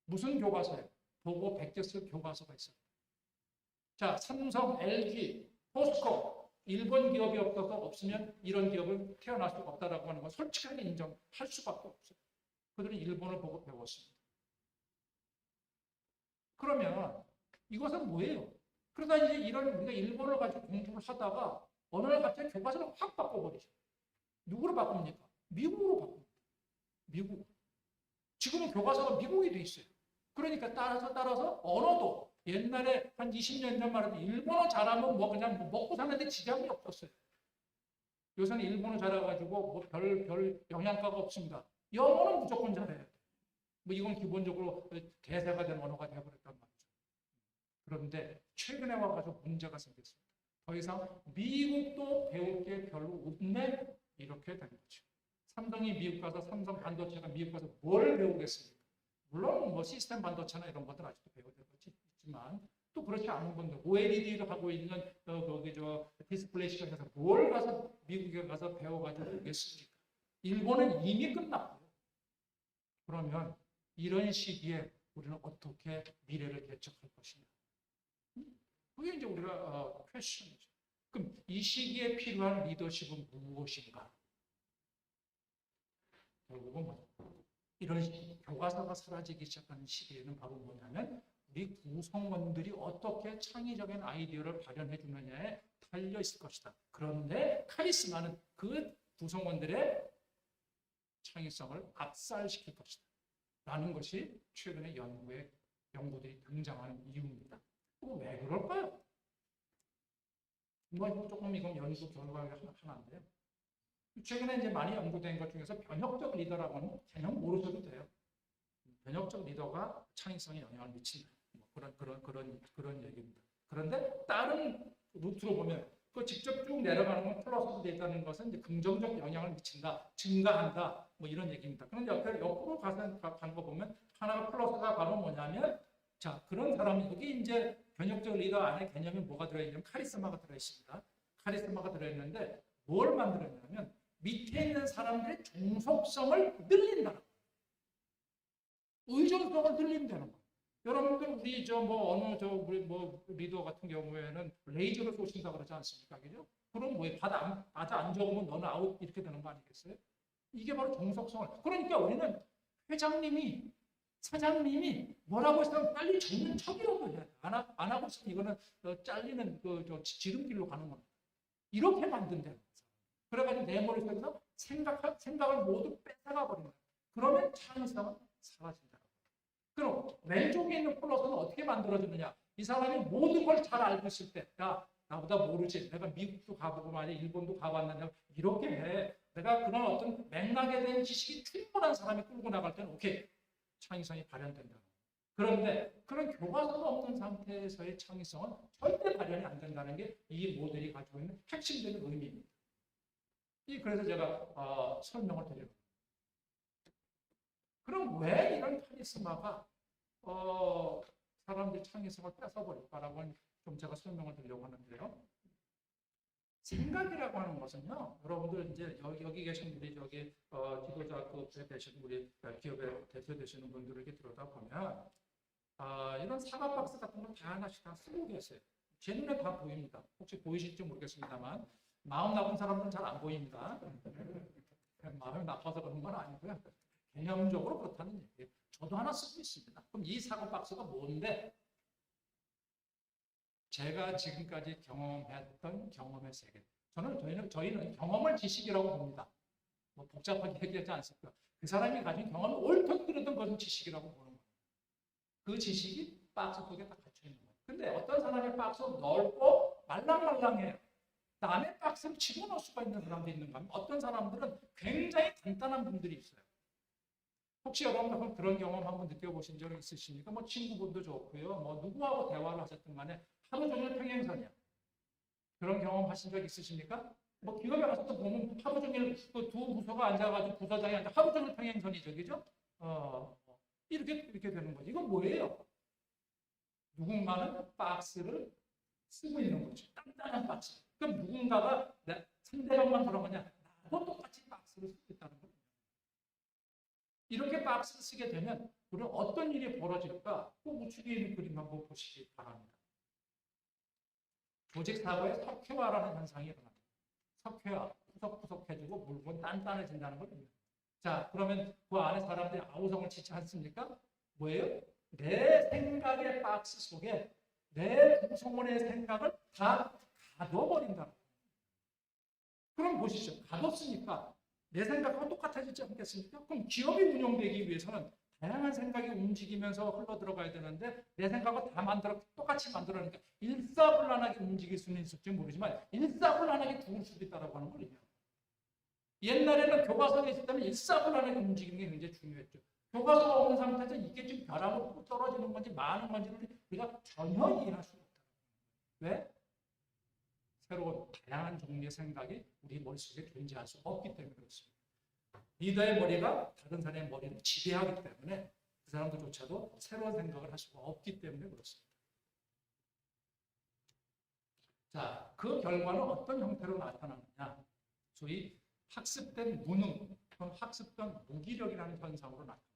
무슨 교과서예요? 보고 백제쓸 교과서가 있었다. 자, 삼성, LG, 포스코, 일본 기업이 없으면 이런 기업은 태어날 수가 없다라고 하는 건 솔직하게 인정할 수밖에 없어요. 그들은 일본을 보고 배웠습니다. 그러면 이것은 뭐예요? 그러다 이제 우리가 일본을 가지고 공부를 하다가 어느 날 갑자기 교과서를 확 바꿔버리죠. 누구로 바꿉니까? 미국으로 바꿉니다. 미국. 지금은 교과서가 미국이 돼 있어요. 그러니까 따라서 언어도 옛날에 한 20년 전만 해도 일본어 잘하면 그냥 먹고 사는데 지장이 없었어요. 요새는 일본어 잘해가지고 별 영향가가 없습니다. 영어는 무조건 잘해야 돼. 이건 기본적으로 대세가 된 언어가 되어버렸단 말이죠. 그런데 최근에 와가지고 문제가 생겼습니다. 더 이상 미국도 배울 게 별로 없네? 이렇게 된 거죠. 삼성이 미국 가서 삼성 반도체가 미국 가서 뭘 배우겠습니까? 물론 시스템 반도체나 이런 것들 아직도 배워야 될 것이 있지만 또 그렇지 않은 분들 OLED를 하고 있는 디스플레이 시장에서 뭘 가서 미국에 가서 배워가지고 오겠습니까? 일본은 이미 끝났고요. 그러면 이런 시기에 우리는 어떻게 미래를 개척할 것이냐? 그게 이제 우리가 퀘스천이죠. 그럼 이 시기에 필요한 리더십은 무엇인가? 결국은 뭐 이런 교과서가 사라지기 시작하는 시기에는 바로 뭐냐면 우리 구성원들이 어떻게 창의적인 아이디어를 발현해 주느냐에 달려 있을 것이다. 그런데 카리스마는 그 구성원들의 창의성을 압살시킬 것이다. 라는 것이 최근에 연구들이 등장하는 이유입니다. 왜 그럴까요? 뭐 조금 이건 연구 결과가 하나인데요. 최근에 이제 많이 연구된 것 중에서 변혁적 리더라고 하는 개념 모르셔도 돼요. 변혁적 리더가 창의성에 영향을 미친다. 뭐 그런 얘기입니다. 그런데 다른 루트로 보면 그 직접 쭉 내려가는 건 플러스로 되어 있다는 것은 이제 긍정적 영향을 미친다, 증가한다, 뭐 이런 얘기입니다. 그런데 옆으로 가는 거 보면 하나가 플러스가 바로 뭐냐면 자 그런 사람이 여기 이제 변혁적 리더 안에 개념이 뭐가 들어있냐면 카리스마가 들어있습니다. 카리스마가 들어있는데 뭘 만들었냐면 밑에 있는 사람들의 종속성을 늘린다는 거예요. 의존성을 늘린다는 거예요. 여러분들 우리 우리 뭐 리더 같은 경우에는 레이저를 쏘신다 그러지 않습니까? 그죠? 그럼 뭐예요? 바다 안 적으면 너는 아웃 이렇게 되는 거 아니겠어요? 이게 바로 종속성을. 그러니까 우리는 회장님이 사장님이 뭐라고 했으면 빨리 적는 척이라고 해야 돼. 안 하고 있으면 이거는 잘리는 지름길로 가는 겁니다. 이렇게 만든다는 거죠. 그래가지고 내 머릿속에서 생각을 모두 뺏어가 버린다. 그러면 창의성은 사라진다. 그럼 왼쪽에 있는 플러스는 어떻게 만들어지느냐? 이 사람이 모든 걸 잘 알고 있을 때, 야 나보다 모르지. 내가 미국도 가보고 말이야, 일본도 가봤는데 이렇게 해. 내가 그런 어떤 맥락에 대한 지식이 충분한 사람이 끌고 나갈 때는 오케이 창의성이 발현된다. 그런데 그런 교과서가 없는 상태에서의 창의성은 절대 발현이 안 된다는 게 이 모델이 가지고 있는 핵심적인 의미입니다. 그래서 제가 설명을 드려요. 그럼 왜 이런 카리스마가 사람들의 창의성을 뺏어버릴까라고 좀 제가 설명을 드리려고 하는데요. 생각이라고 하는 것은요, 여러분들 이제 여기 계신 분이 지도자급에 되신 우리 기업에 대표 되시는 분들을 이렇게 들여다보면 이런 사과 박스 같은 걸 다 하나씩 다 쓰고 계세요. 제 눈에 다 보입니다. 혹시 보이실지 모르겠습니다만 마음 나쁜 사람들은 잘 안 보입니다. 마음이 나빠서 그런 건 아니고요. 개념적으로 그렇다는 얘기예요. 저도 하나 쓰고 있습니다. 그럼 이 사과 박스가 뭔데? 제가 지금까지 경험했던 경험의 세계. 저희는 경험을 지식이라고 봅니다. 뭐 복잡하게 얘기하지 않습니까? 그 사람이 가진 경험을 옳든 그르든 그것은 지식이라고 보는 거예요. 그 지식이 박스 속에 다 갇혀 있는 거예요. 근데 어떤 사람의 박스는 넓고 말랑말랑해요. 남의 박스를 집어넣을 수가 있는 사람도 있는가 하면 어떤 사람들은 굉장히 간단한 분들이 있어요. 혹시 여러분 그런 경험 한번 느껴보신 적 있으십니까? 뭐 친구분도 좋고요. 뭐 누구하고 대화를 하셨든 간에 하루 종일 평행선이야. 그런 경험 하신 적 있으십니까? 뭐 기업에 가서 또 보면 하루 종일 그 두 부서가 앉아가지고 부서장이 앉아 하루 종일 평행선이죠. 그죠? 이렇게 되는 거죠. 이건 뭐예요? 누군가는 박스를 쓰고 있는 거죠. 단단한 박스. 그럼 누군가가 상대방만 들어가냐? 나도 똑같이 박스를 쓰고 있다는 거예요. 이렇게 박스를 쓰게 되면 우리는 어떤 일이 벌어질까? 꼭 우측에 있는 그림 한번 보시기 바랍니다. 조직 사고에 석회화라는 현상이 일어납니다. 석회화, 푸석푸석해지고 물건 단단해진다는 걸 봅니다. 자, 그러면 그 안에 사람들이 아우성을 치지 않습니까? 뭐예요? 내 생각의 박스 속에 내 구성원의 생각을 다 가둬버린다. 그럼 보시죠. 가뒀으니까 내 생각하고 똑같아지지 않겠습니까? 그럼 기업이 운영되기 위해서는 다양한 생각이 움직이면서 흘러들어가야 되는데 내 생각을 다 똑같이 만들어내니까 일사불란하게 움직일 수는 있을지 모르지만 일사불란하게 죽을 수도 있다고 하는 거예요. 옛날에는 교과서에 있을 때는 일사불란하게 움직이는 게 굉장히 중요했죠. 교과서가 없는 상태에서 이게 지금 벼락으로 떨어지는 건지 많은 건지를 우리가 전혀 이해할 수가 없다. 왜? 새로운 다양한 종류의 생각이 우리 머릿속에 존재할 수 없기 때문에 그렇습니다. 리더의 머리가 다른 사람의 머리를 지배하기 때문에 그 사람들조차도 새로운 생각을 할 수가 없기 때문에 그렇습니다. 자, 그 결과는 어떤 형태로 나타나느냐? 소위 학습된 무능, 학습된 무기력이라는 현상으로 나타납니다.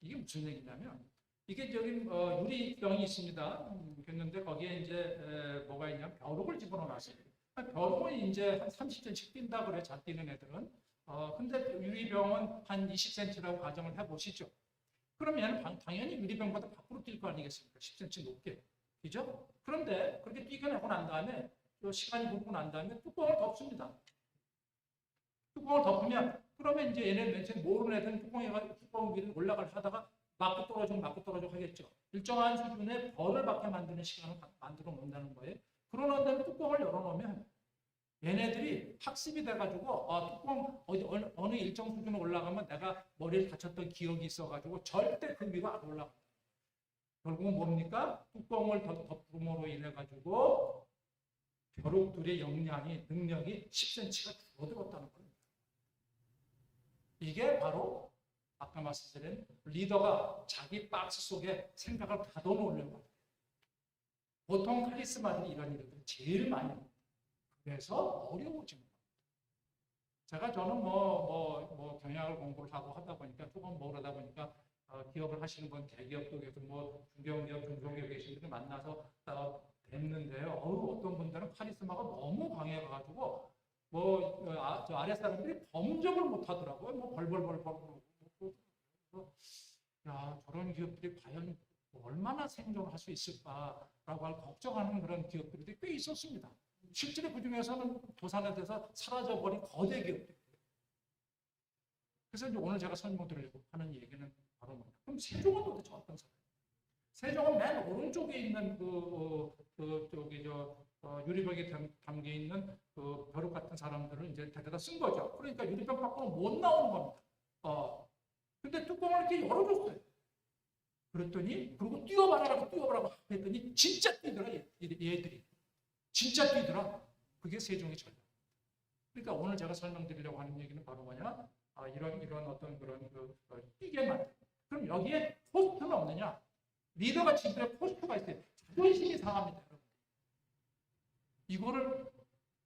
이게 무슨 얘기냐면 이게 저기 유리병이 있습니다. 했는데 거기에 이제 뭐가 있냐면 벼룩을 집어넣어놨어요. 벼룩은 이제 한 30cm씩 뛴다 그래, 잘 뛰는 애들은. 근데 유리병은 한 20cm라고 가정을 해보시죠. 그럼 얘는 당연히 유리병보다 밖으로 뛸 거 아니겠습니까? 10cm 높게. 그죠? 그런데 그렇게 뛰겨내고 난 다음에, 시간이 흐르고 난 다음에 뚜껑을 덮습니다. 뚜껑을 덮으면, 그러면 이제 얘네 맨 처음 모르는 애들은 뚜껑 위로 올라갈 하다가 맞고 떨어지고 하겠죠. 일정한 수준의 벌을 받게 만드는 시간을 만들어 놓는다는 거예요. 그러는 다음에 뚜껑을 열어놓으면 얘네들이 학습이 돼가지고 뚜껑 어느 일정 수준에 올라가면 내가 머리를 다쳤던 기억이 있어가지고 절대 그 위로 안 올라가. 결국은 뭡니까? 뚜껑을 덮음으로 인해가지고 벼룩들의 능력이 10cm가 줄어들었다는 겁니다. 이게 바로 아까 말씀드린 리더가 자기 박스 속에 생각을 가둬놓으려고 합니다. 보통 카리스마들이 이런 일을 제일 많이 합니다. 그래서 어려워집니다. 저는 경영을 공부를 하다 보니까 조금 그러다 보니까 기업을 하시는 분, 대기업도 계속 중견기업, 중소기업 계신 분들 만나서 뵀는데요. 어떤 분들은 카리스마가 너무 강해가지고 저 아래 사람들이 범접을 못 하더라고요. 벌벌벌. 야, 저런 기업들이 과연 얼마나 생존을 할 수 있을까라고 걱정하는 그런 기업들이 꽤 있었습니다. 실제로 그 중에서는 도산에 대해서 사라져버린 거대 기업들. 그래서 이제 오늘 제가 설명드리려고 하는 얘기는 바로 뭐냐. 그럼 세종은 도대체 어떤 사람? 세종은 맨 오른쪽에 있는 유리병에 담겨 있는 그 벼룩 같은 사람들을 이제 데려다 쓴 거죠. 그러니까 유리병 밖으로 못 나오는 겁니다. 근데 뚜껑을 이렇게 열어줬어요. 그랬더니, 그리고 뛰어봐라고 했더니 진짜 뛰더라, 얘들이. 진짜 뛰더라. 그게 세종의 전략. 그러니까 오늘 제가 설명드리려고 하는 얘기는 바로 뭐냐? 이런 어떤 그런 뛰게 만든. 그럼 여기에 코스트는 없느냐? 리더가 지금에 코스트가 있어요. 자존심이 상합니다, 여러분. 이거를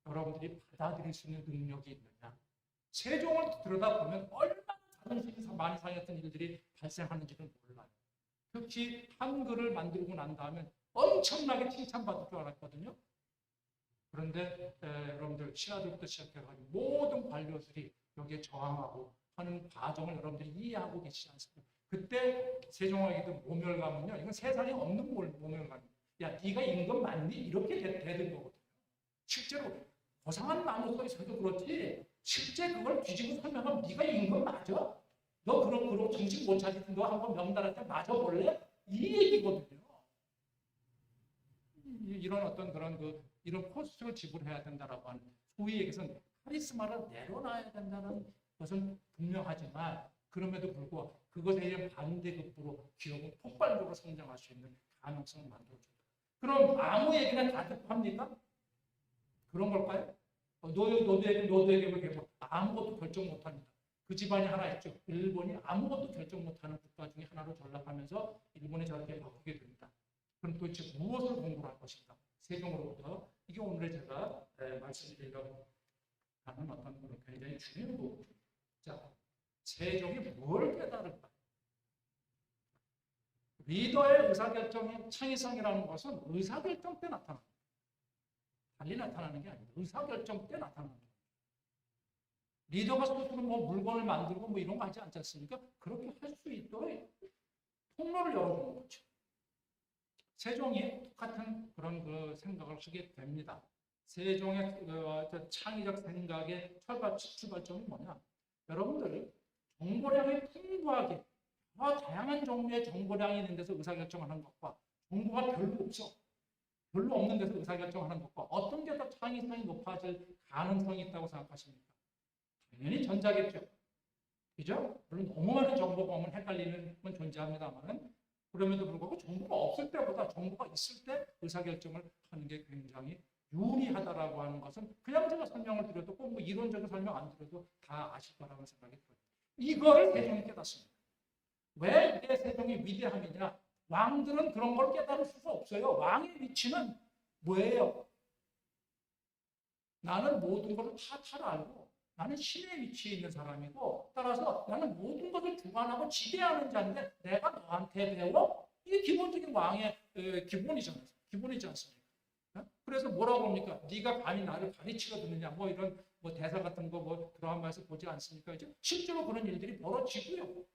여러분들이 받아들일 수 있는 능력이 있느냐? 세종을 들여다보면 얼마나 자존심이 많이 상했던 일들이 발생하는지는 몰라요. 특히 한글을 만들고 난 다음에 엄청나게 칭찬받을 줄 알았거든요. 그런데 여러분들 신하들부터 시작해가지고 모든 관료들이 여기에 저항하고 하는 과정을 여러분들이 이해하고 계시지 않습니까? 그때 세종에게도 모멸감은요, 이건 세상에 없는 모멸감이에요. 야, 네가 임금 맞니? 이렇게 되는 거거든요. 실제로 고상한 나무 속에서도 그렇지, 실제 그걸 뒤집어 설명하면 네가 임금 맞아? 너 그럼 정신 못 차리든 너 한번 명단한테 맞아볼래? 이 얘기거든요. 이런 어떤 그런 이런 코스트를 지불해야 된다라고 하는, 소위 얘기해서는 카리스마를 내려놔야 된다는 것은 분명하지만, 그럼에도 불구하고 그것에 의한 반대급부로 기업은 폭발적으로 성장할 수 있는 가능성을 만들어준다. 그럼 아무 얘기나 다 듣고 합니까? 그런 걸까요? 너도 얘기해 아무것도 결정 못합니다. 그 집안이 하나 있죠. 일본이 아무것도 결정 못하는 국가 중에 하나로 전락하면서 일본이 저렇게 바꾸게 됩니다. 그럼 도대체 무엇을 공부를 할 것인가? 세종으로부터. 이게 오늘 제가 말씀드리려고 하는 어떤 굉장히 중요한 부분입니다. 자, 세종이 뭘 깨달을까? 리더의 의사결정의 창의성이라는 것은 의사결정 때 나타납니다. 달리 나타나는 게 아니고 의사결정 때 나타나는 거예요. 리더가 스스로 물건을 만들고 이런 거 하지 않지 않습니까? 그렇게 할 수 있도록 통로를 열어주는 거죠. 세종이 똑같은 그런 생각을 하게 됩니다. 세종의 창의적 생각의 출발점이 뭐냐? 여러분들 정보량이 풍부하게 다양한 종류의 정보량이 있는 데서 의사결정하는 것과 정보가 별로 없는 데서 의사결정하는 것과 어떤 게 더 창의성이 높아질 가능성이 있다고 생각하십니까? 당연히 전자겠죠. 그죠? 물론 너무 많은 정보가 오면 헷갈리는 건 존재합니다만, 그럼에도 불구하고 정보가 없을 때보다 정보가 있을 때 의사결정을 하는 게 굉장히 유리하다라고 하는 것은 그냥 제가 설명을 드려도 꼭 이론적인 설명 안 드려도 다 아실 거라고 생각이 들어요. 이거를 세종이 깨닫습니다. 왜 이게 세종이 위대함이냐? 왕들은 그런 걸 깨달을 수가 없어요. 왕의 위치는 뭐예요? 나는 모든 것을 잘 알고 나는 신의 위치에 있는 사람이고, 따라서 나는 모든 것을 주관하고 지배하는 자인데 내가 너한테 배워? 이게 기본적인 왕의 기본이지 않습니까? 그래서 뭐라고 합니까? 네가 감히 나를 가르치려 드느냐? 뭐 이런 뭐 대사 같은 거 뭐 드라마에서 보지 않습니까? 이제 실제로 그런 일들이 벌어지고요.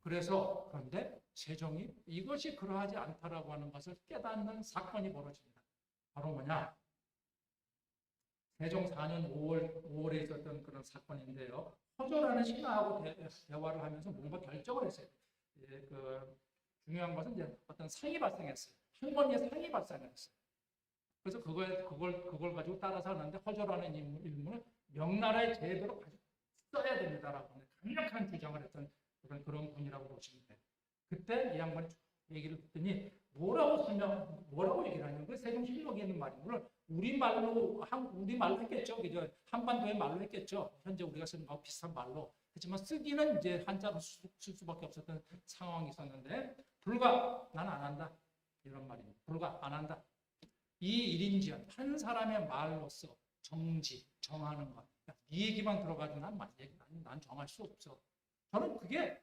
그래서 그런데 세종이 이것이 그러하지 않다라고 하는 것을 깨닫는 사건이 벌어집니다. 바로 뭐냐? 세종 4년 5월에 있었던 그런 사건인데요. 허조라는 신하하고 대화를 하면서 뭔가 결정을 했어요. 예, 중요한 것은 이제 어떤 상이 발생했어요. 할머니의 상이 발생했어요. 그래서 그걸 가지고 따라서 하는데 허조라는 인물은 명나라의 제도로 가지고 써야 됩니다라고 하는 강력한 주장을 했던 그런 분이라고 보시면 돼요. 그때 이 양반이 얘기를 듣더니 뭐라고 얘기를 하냐면 그 세종실록에 있는 말이 물론 우리말로 했겠죠. 그죠? 한반도의 말로 했겠죠. 현재 우리가 쓰는 거하고 비슷한 말로. 하지만 쓰기는 이제 한자로 쓸 수밖에 없었던 상황이 있었는데 불가 나는 안 한다. 이런 말입니다. 불가 안 한다. 이 일인지연 한 사람의 말로서 정하는 것. 네 얘기만 들어가지고 난 정할 수 없어. 저는 그게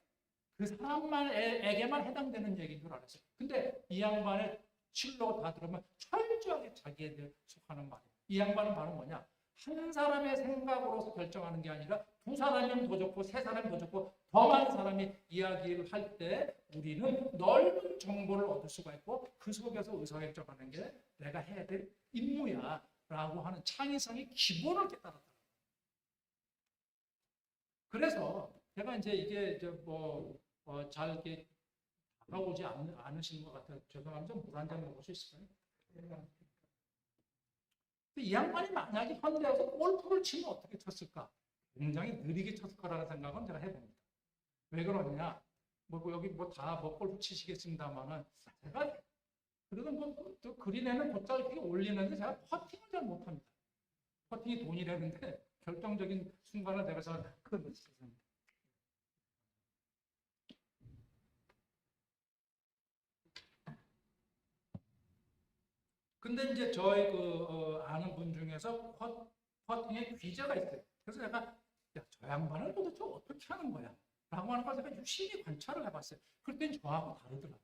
그 사람에게만 해당되는 얘기인 줄 알았어요. 근데 이 양반의 실로 다 들으면 철저하게 자기에게 속하는 말이에요. 이 양반은 바로 뭐냐? 한 사람의 생각으로서 결정하는 게 아니라 두 사람이면 더 좋고 세 사람이면 더 좋고 더 많은 사람이 이야기를 할 때 우리는 넓은 정보를 얻을 수가 있고 그 속에서 의사결정하는 게 내가 해야 될 임무야 라고 하는 창의성의 기본을 깨달았다. 그래서 제가 이제 이게 잘 이렇게 다가오지 않으시는 것 같아요. 죄송합니다. 물 한 잔 먹을 수 있을까요? 이 양반이 만약에 현대에서 골프를 치면 어떻게 쳤을까? 굉장히 느리게 쳤을 거라는 생각은 제가 해봅니다. 왜 그러냐? 여기 골프 치시겠습니다만은 제가 그래도 그린에는 곧잘 이렇게 올리는데 제가 퍼팅을 잘 못합니다. 퍼팅이 돈이라는데 결정적인 순간을 내가 잘 못했습니다. 근데 이제 저희 아는 분 중에서 퍼팅에 귀재가 있어요. 그래서 내가 저 양반을 도대체 어떻게 하는 거야? 라고 하는 걸 제가 유심히 관찰을 해봤어요. 그랬더니 저하고 다르더라고요.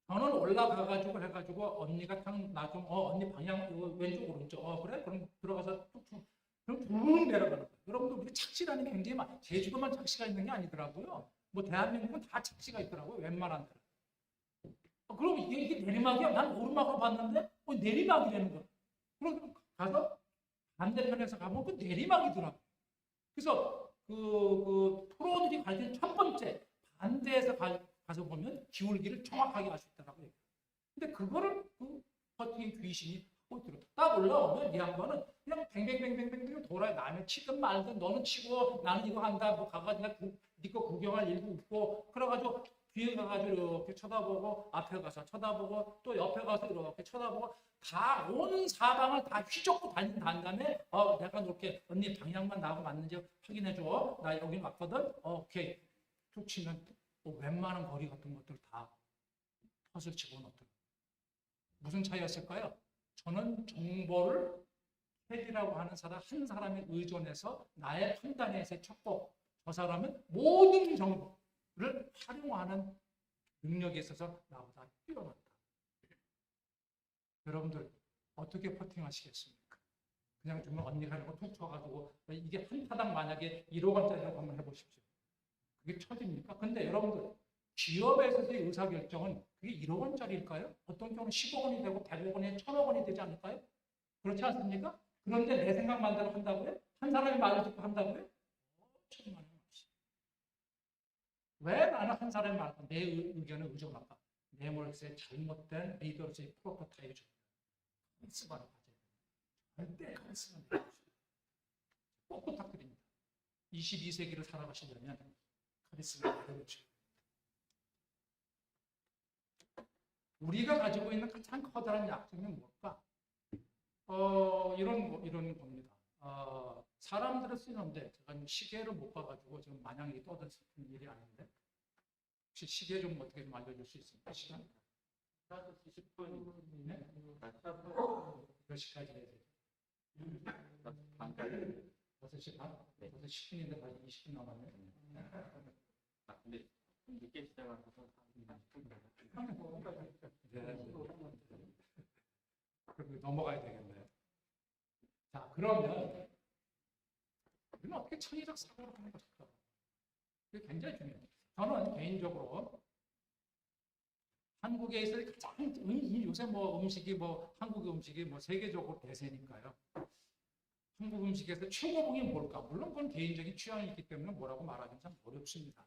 저는 올라가가지고 해가지고 언니가 언니 방향 왼쪽 오른쪽 그래? 그럼 들어가서 툭툭 그럼 툭 내려가는 거예요. 여러분들 우리 착시라는 게 굉장히 제주도만 착시가 있는 게 아니더라고요. 뭐 대한민국은 다 착시가 있더라고요. 웬만한 데는. 그럼 이게 내리막이야? 난 오르막으로 봤는데 내리막이라는 거야. 그럼 가서 반대편에서 가면 그 내리막이더라고요. 그래서 프로들이 가르치는 첫 번째 반대에서 가서 보면 기울기를 정확하게 알 수 있다고 해요. 근데 그거를 퍼팅의 귀신이 하고 있더라고요. 딱 올라오면 이 양반은 그냥 뱅뱅뱅뱅뱅 돌아요. 남의 치든 말든 너는 치고 나는 이거 한다. 뭐 가가지고 네 거 구경할 일도 없고 그래가지고 뒤에 가가지고 이렇게 쳐다보고 앞에 가서 쳐다보고 또 옆에 가서 이렇게 쳐다보고 다 온 사방을 다 휘젓고 다닌 다음에 내가 이렇게 언니 방향만 나하고 맞는지 확인해줘. 나 여기 왔거든. 오케이. 툭 치면 웬만한 거리 같은 것들 다 헛을 집어넣더라고요. 무슨 차이였을까요? 저는 정보를 헬이라고 하는 사람 한 사람에 의존해서 나의 판단에 쳤고 저 사람은 모든 정보를 활용하는 능력에 있어서 나보다 뛰어났다. 여러분들 어떻게 퍼팅하시겠습니까? 그냥 정말 언니가 이러고 툭 쳐가지고 이게 한 타당 만약에 1억 원짜리라고 한번 해보십시오. 그게 쳐집니까? 근데 여러분들 기업에서의 의사결정은 그게 1억 원짜리일까요? 어떤 경우는 10억 원이 되고 100억 원이 1000억 원이 되지 않을까요? 그렇지 않습니까? 그런데 내 생각만 대로 한다고요? 한 사람이 말을 듣고 한다고요? 천만에 없이. 왜 나는 한 사람이 말고 내 의견을 의존할까? 내 머릿속에 잘못된 리더로서의 프로토타입이 줍니다. 카리스마를 가져야 됩니다. 절대 카리스마를 가져야 꼭 부탁드립니다. 22세기를 살아가시려면 카리스마를 가져야 우리가 가지고 있는 가장 커다란 약점이 뭘까? 이런 겁니다. 사람들을 쓰는데 제가 시계를 못 봐가지고 지금 마냥 떠들 수 있는 일이 아닌데 혹시 시계 좀 어떻게 좀 알려줄 수 있습니까? 시간? 20분. 네? 몇 시까지 해야 되죠? 반까지. 6시 반? 네. 6시 10분인데 벌써 20분 남았네. 근데 늦게 시작하셔서 넘어가야 되겠네요. 자, 그러면 우리는 어떻게 창의적 사고를 하는 것일까? 이게 굉장히 중요해요. 저는 개인적으로 한국에 있어서 가장 요새 뭐 음식이 뭐 한국 음식이 뭐 세계적으로 대세니까요. 한국 음식에서 최고봉이 뭘까? 물론 그건 개인적인 취향이 있기 때문에 뭐라고 말하기는 참 어렵습니다.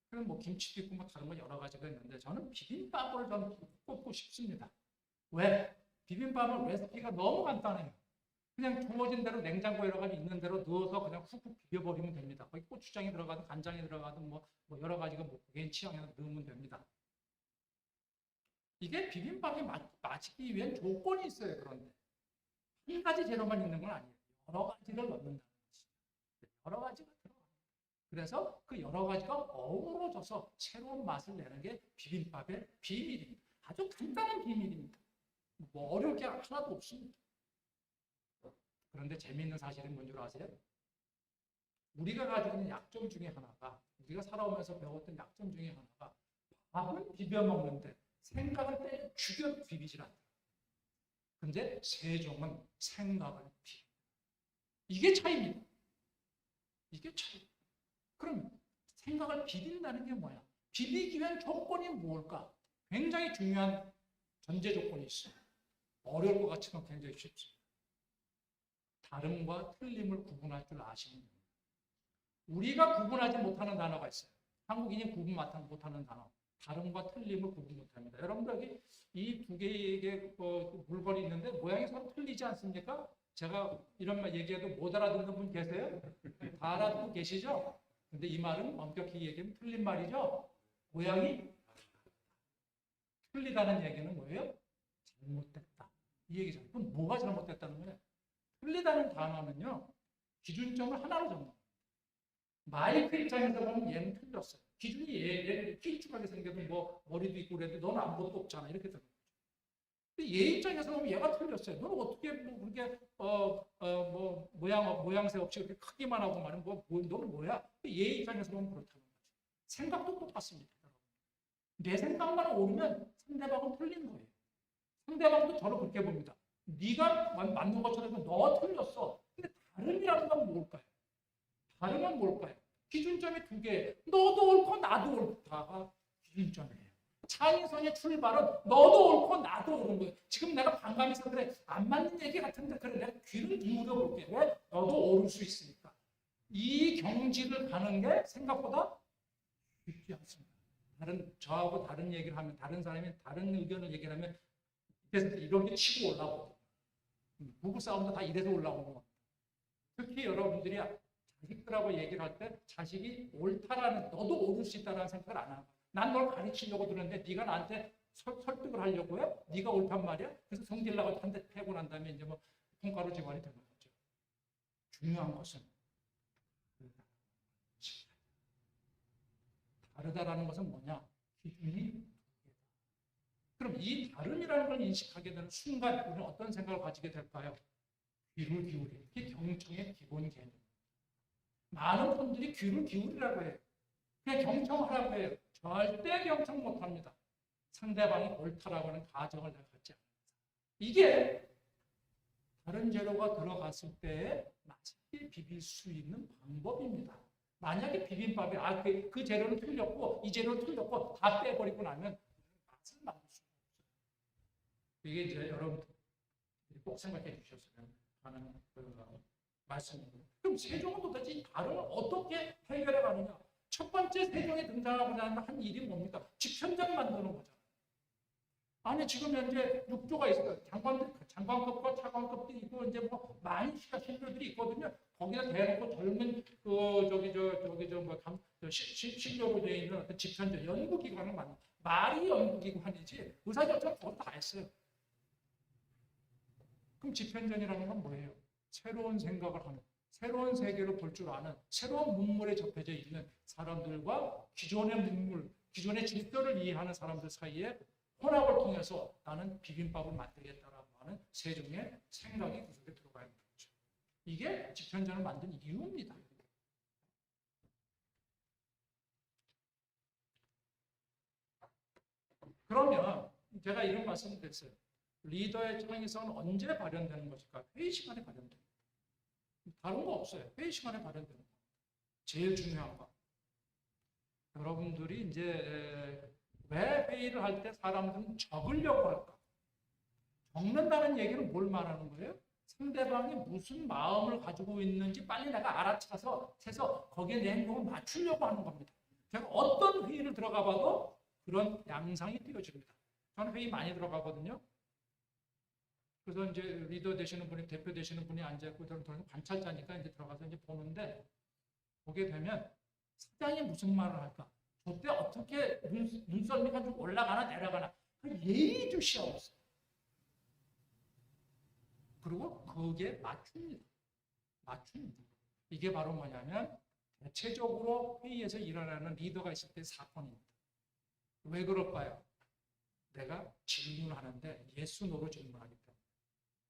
그럼 뭐 김치도 있고 뭐 다른 거 여러 가지가 있는데 저는 비빔밥을 좀 꼽고 싶습니다. 왜? 비빔밥은 레시피가 너무 간단해요. 그냥 주어진 대로 냉장고에 있는 대로 넣어서 그냥 훅훅 비벼버리면 됩니다. 거기 고추장이 들어가든 간장이 들어가든 뭐 여러 가지가 뭐 개인 취향에 넣으면 됩니다. 이게 비빔밥이 맛있기 위한 조건이 있어요. 그런데 한 가지 재료만 있는 건 아니에요. 여러 가지를 넣는다는 것이죠. 여러 가지가 들어가요. 그래서 그 여러 가지가 어우러져서 새로운 맛을 내는 게 비빔밥의 비밀입니다. 아주 간단한 비밀입니다. 뭐 어려울 게 하나도 없습니다. 그런데 재미있는 사실은 뭔 줄 아세요? 우리가 가지고 있는 약점 중에 하나가, 우리가 살아오면서 배웠던 약점 중에 하나가 밥은 비벼 먹는데 생각을 때려 죽여 비비질 않다. 근데 세종은 생각을 비빈다. 이게 차이입니다. 이게 차이. 그럼 생각을 비빈다는 게 뭐야? 비비기 위한 조건이 뭘까? 굉장히 중요한 전제 조건이 있어요. 어려울 것 같지만 굉장히 쉽습니다. 다름과 틀림을 구분할 줄 아시면 됩니다. 우리가 구분하지 못하는 단어가 있어요. 한국인이 구분 못하는 단어. 다름과 틀림을 구분 못합니다. 여러분들 여기 이 두 개의 물건이 있는데 모양이 서로 틀리지 않습니까? 제가 이런 말 얘기해도 못 알아듣는 분 계세요? 다 알아듣고 계시죠? 근데 이 말은 엄격히 얘기하면 틀린 말이죠? 모양이 틀리다는 얘기는 뭐예요? 잘못됐다. 이 얘기죠. 그럼 뭐가 잘못됐다는 거예요? 틀리다는 단어는요, 기준점을 하나로 잡는 거예요. 마이크 입장에서 보면 얘는 틀렸어요. 기준이 얘는 길쭉하게 생겨도 뭐 머리도 있고 그래도 넌 아무것도 없잖아. 이렇게 되는 거죠. 근데 얘 입장에서 보면 얘가 틀렸어요. 너는 어떻게 뭐 그렇게 뭐 모양새 없이 그렇게 크기만 하고 말은 너는 뭐야? 얘 입장에서 보면 그렇다는 거죠. 생각도 똑같습니다. 내 생각만 오르면 상대방은 틀린 거예요. 상대방도 저를 그렇게 봅니다. 네가 맞는 것처럼 너 틀렸어. 근데 다름이라는 건 뭘까요? 다름은 뭘까요? 기준점이 두 개. 너도 옳고 나도 옳다가 기준점이에요. 차이선의 출발은 너도 옳고 나도 옳은 거예요. 지금 내가 반감해서 그래. 안 맞는 얘기 같은데 그래. 내가 귀를 기울여 볼게. 왜? 너도 옳을 수 있으니까. 이 경지를 가는 게 생각보다 쉽지 않습니다. 저하고 다른 얘기를 하면, 다른 사람이 다른 의견을 얘기를 하면 그래서 이런 게 치고 올라오고 부부싸움도 다 이래서 올라오는 겁니다. 특히 여러분들이 자식들하고 얘기를 할 때 자식이 옳다라는, 너도 옳을 수 있다는 생각을 안 하고, 난 널 가르치려고 들었는데 네가 나한테 설득을 하려고 해? 네가 옳단 말이야? 그래서 성질나고 한 대 패고 난 다음에 이제 뭐 콩가루 집안이 되는 거죠. 중요한 것은 다르다라는 것은 뭐냐? 기준이. 그럼 이 다름이라는 걸 인식하게 되는 순간 우리는 어떤 생각을 가지게 될까요? 귀를 기울이는 게 경청의 기본 개념. 많은 분들이 귀를 기울이라고 해요. 그냥 경청하라고 해요. 절대 경청 못합니다. 상대방이 옳다라고 하는 가정을 내가 갖지 않습니다. 이게 다른 재료가 들어갔을 때 맛있게 비빌 수 있는 방법입니다. 만약에 비빔밥에 그 재료는 틀렸고 이 재료는 틀렸고 다 빼버리고 나면 맛을 만들 수 없어요. 이게 이제 여러분들이 꼭 생각해 주셨으면 하는 말씀입니다. 그럼 세종은 도대체 이 다름을 어떻게 해결해 가느냐? 첫 번째 세종에 등장하고자 하는 한 일이 뭡니까? 집현전 만드는 거잖아요. 아니 지금 현재 6조가 있어요. 장관급과 차관급도 있고 이제 뭐 많은 신료들이 있거든요. 거기다 대놓고 젊은 신료로 되어 있는 어떤 집현전 연구기관을 만든, 말이 연구기관이지 의사결정 그거 다 했어요. 그럼 집현전이라는 건 뭐예요? 새로운 생각을 하는, 새로운 세계를 볼 줄 아는, 새로운 문물에 접해져 있는 사람들과 기존의 문물, 기존의 질서를 이해하는 사람들 사이에 혼합을 통해서 나는 비빔밥을 만들겠다라고 하는 세종의 생각이 그 속에 들어가 있는 거죠. 이게 집현전을 만든 이유입니다. 그러면 제가 이런 말씀을 드렸어요. 리더의 창의성은 언제 발현되는 것일까? 회의 시간에 발현되는 거예요. 다른 거 없어요. 회의 시간에 발현되는 거예요. 제일 중요한 거. 여러분들이 이제 왜 회의를 할 때 사람들은 적으려고 할까? 적는다는 얘기는 뭘 말하는 거예요? 상대방이 무슨 마음을 가지고 있는지 빨리 내가 알아차서 거기에 내 행동을 맞추려고 하는 겁니다. 제가 어떤 회의를 들어가 봐도 그런 양상이 띄어집니다. 저는 회의 많이 들어가거든요. 그래서 이제 리더 되시는 분이, 대표 되시는 분이 앉아있고, 저는 관찰자니까 이제 들어가서 이제 보는데, 보게 되면 사장이 무슨 말을 할까? 저때 어떻게 눈썰미가 좀 올라가나 내려가나? 예의주시 없어요. 그리고 거기에 맞춥니다. 이게 바로 뭐냐면 대체적으로 회의에서 일어나는 리더가 있을 때 사건입니다. 왜 그럴까요? 내가 질문하는데 예스 노로 질문하기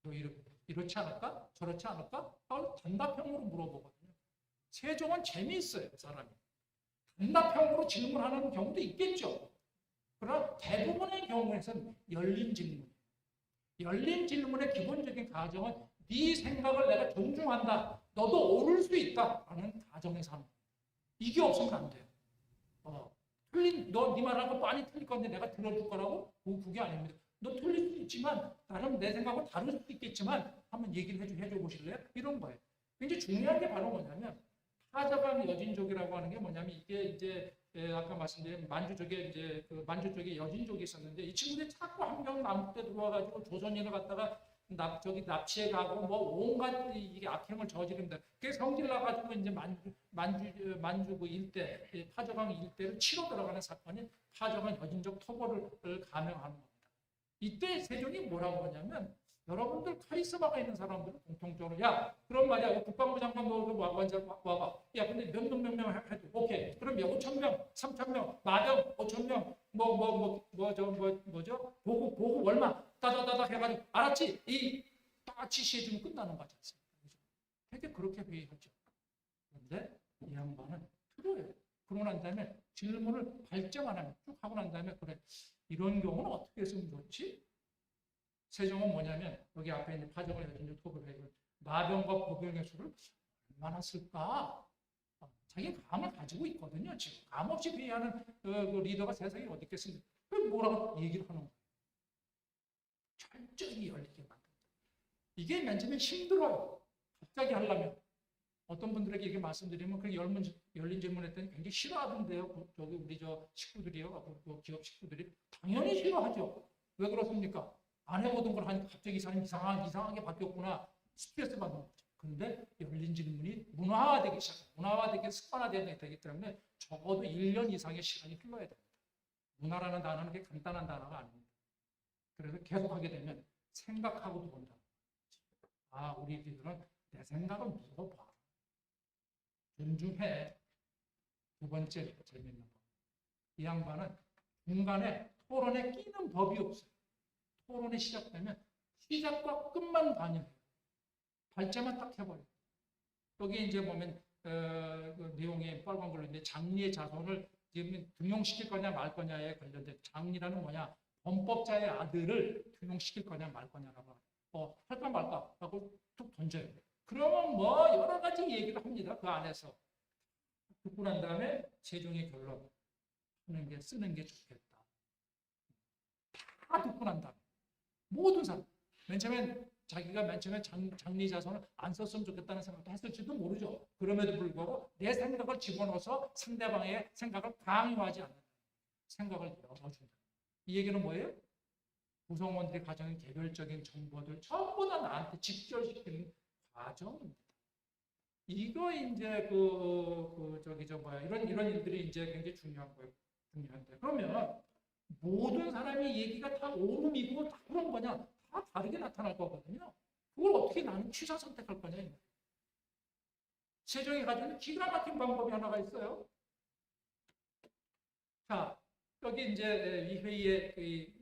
때문에 이렇지 않을까? 저렇지 않을까? 단답형으로 물어보거든요. 세종은 재미있어요. 사람이. 단답형으로 질문하는 경우도 있겠죠. 그러나 대부분의 경우에는 열린 질문의 기본적인 가정은 네 생각을 내가 존중한다. 너도 옳을 수 있다. 라는 가정에 사는 거예요. 이게 없으면 안 돼요. 너 네 말하고 많이 틀릴 건데 내가 들어줄 거라고? 그게 아닙니다. 너 틀릴 수 있지만 나름 내 생각은 다를 수도 있겠지만 한번 얘기를 해줘 보실래요? 이런 거예요. 굉장히 중요한 게 바로 뭐냐면 타자방 여진족이라고 하는 게 뭐냐면 이게 이제 아까 말씀드린 만주족에 이제 그 만주족에 여진족이 있었는데 이 친구들이 자꾸 함경 남북 때 들어와가지고 조선인을 갖다가 납치해 가고 뭐 온갖 이게 악행을 저지릅니다. 그게 성질 나가지고 이제 만주 그 일대 파저강 일대를 치러 들어가는 사건이 파저강 여진족 토벌을 감행하는 겁니다. 이때 세종이 뭐라고 하냐면 여러분들 카리스마가 있는 사람들은 공통적으로 야 그런 말이야 국방부 장관 너 와봐 야 근데 몇 명 해도 오케이 그럼 5,000명 3,000명 마병 5,000명 뭐죠 보고 얼마 따다다다 해가지고 알았지 이 따치시해주면 끝나는 거지 않습니까? 되게 그렇게 회의하죠. 그런데 이 양반은 틀어요. 그러고 난 다음에 질문을 발제만 하면 쭉 하고 난 다음에 그래 이런 경우는 어떻게 했으면 좋지? 세종은 뭐냐면 여기 앞에 있는 파정을 여진족 토벌회의를 마병과 보병의 수를 얼마나 쓸까? 자기 감을 가지고 있거든요. 지금 감 없이 회의하는 그 리더가 세상에 어디 있겠습니까? 뭐라고 얘기를 하는 거예요. 철저히 열리게 만든다. 이게 맨 처음에 힘들어요. 갑자기 하려면. 어떤 분들에게 이렇게 말씀드리면 그 열린 질문했더니 굉장히 싫어하던데요. 저기 우리 저 식구들이요. 그 기업 식구들이 당연히 싫어하죠. 왜 그렇습니까? 안 해보던 걸 하니까 갑자기 이 사람이 이상하게 바뀌었구나. 스트레스 받는 거죠. 근데 열린 질문이 문화화되기 시작해요. 문화화되기 습관화되기 때문에 적어도 1년 이상의 시간이 흘러야 됩니다. 문화라는 단어는 그렇게 간단한 단어가 아닙니다. 그래서 계속 하게 되면 생각하고도 본다. 우리들은 내 생각을 물어봐. 존중해. 두 번째 재밌는 법. 이 양반은 중간에 토론에 끼는 법이 없어요. 토론이 시작되면 시작과 끝만 반영해요. 발제만 딱 해버려요. 여기 이제 보면 그 내용이 빨간 걸로 있는데 장리의 자손을 지금 등용시킬 거냐 말 거냐에 관련된 장리라는 뭐냐 범법자의 아들을 등용시킬 거냐 말 거냐라고 할까 말까 하고 툭 던져요. 그러면 뭐 여러 가지 얘기를 합니다. 그 안에서 듣고 난 다음에 세종의 결론 쓰는 게 좋겠다. 다 듣고 난 다음에 모든 사람 자기가 맨 처음에 장리 자손을 안 썼으면 좋겠다는 생각도 했을지도 모르죠. 그럼에도 불구하고 내 생각을 집어넣어서 상대방의 생각을 강요하지 않는 생각을 열어준다. 이 얘기는 뭐예요? 구성원들이 가진 개별적인 정보들 전부 다 나한테 직결시키는 과정입니다. 이거 이제 이런 일들이 이제 굉장히 중요한 거예요. 중요한데 그러면 모든 사람의 얘기가 다 옳음이고 다 그런 거냐? 다 다르게 나타날 거거든요. 그걸 어떻게 나는 취사 선택할 거냐? 세종이 가지고 기가 막힌 방법이 하나가 있어요. 자, 여기 이제 이 회의에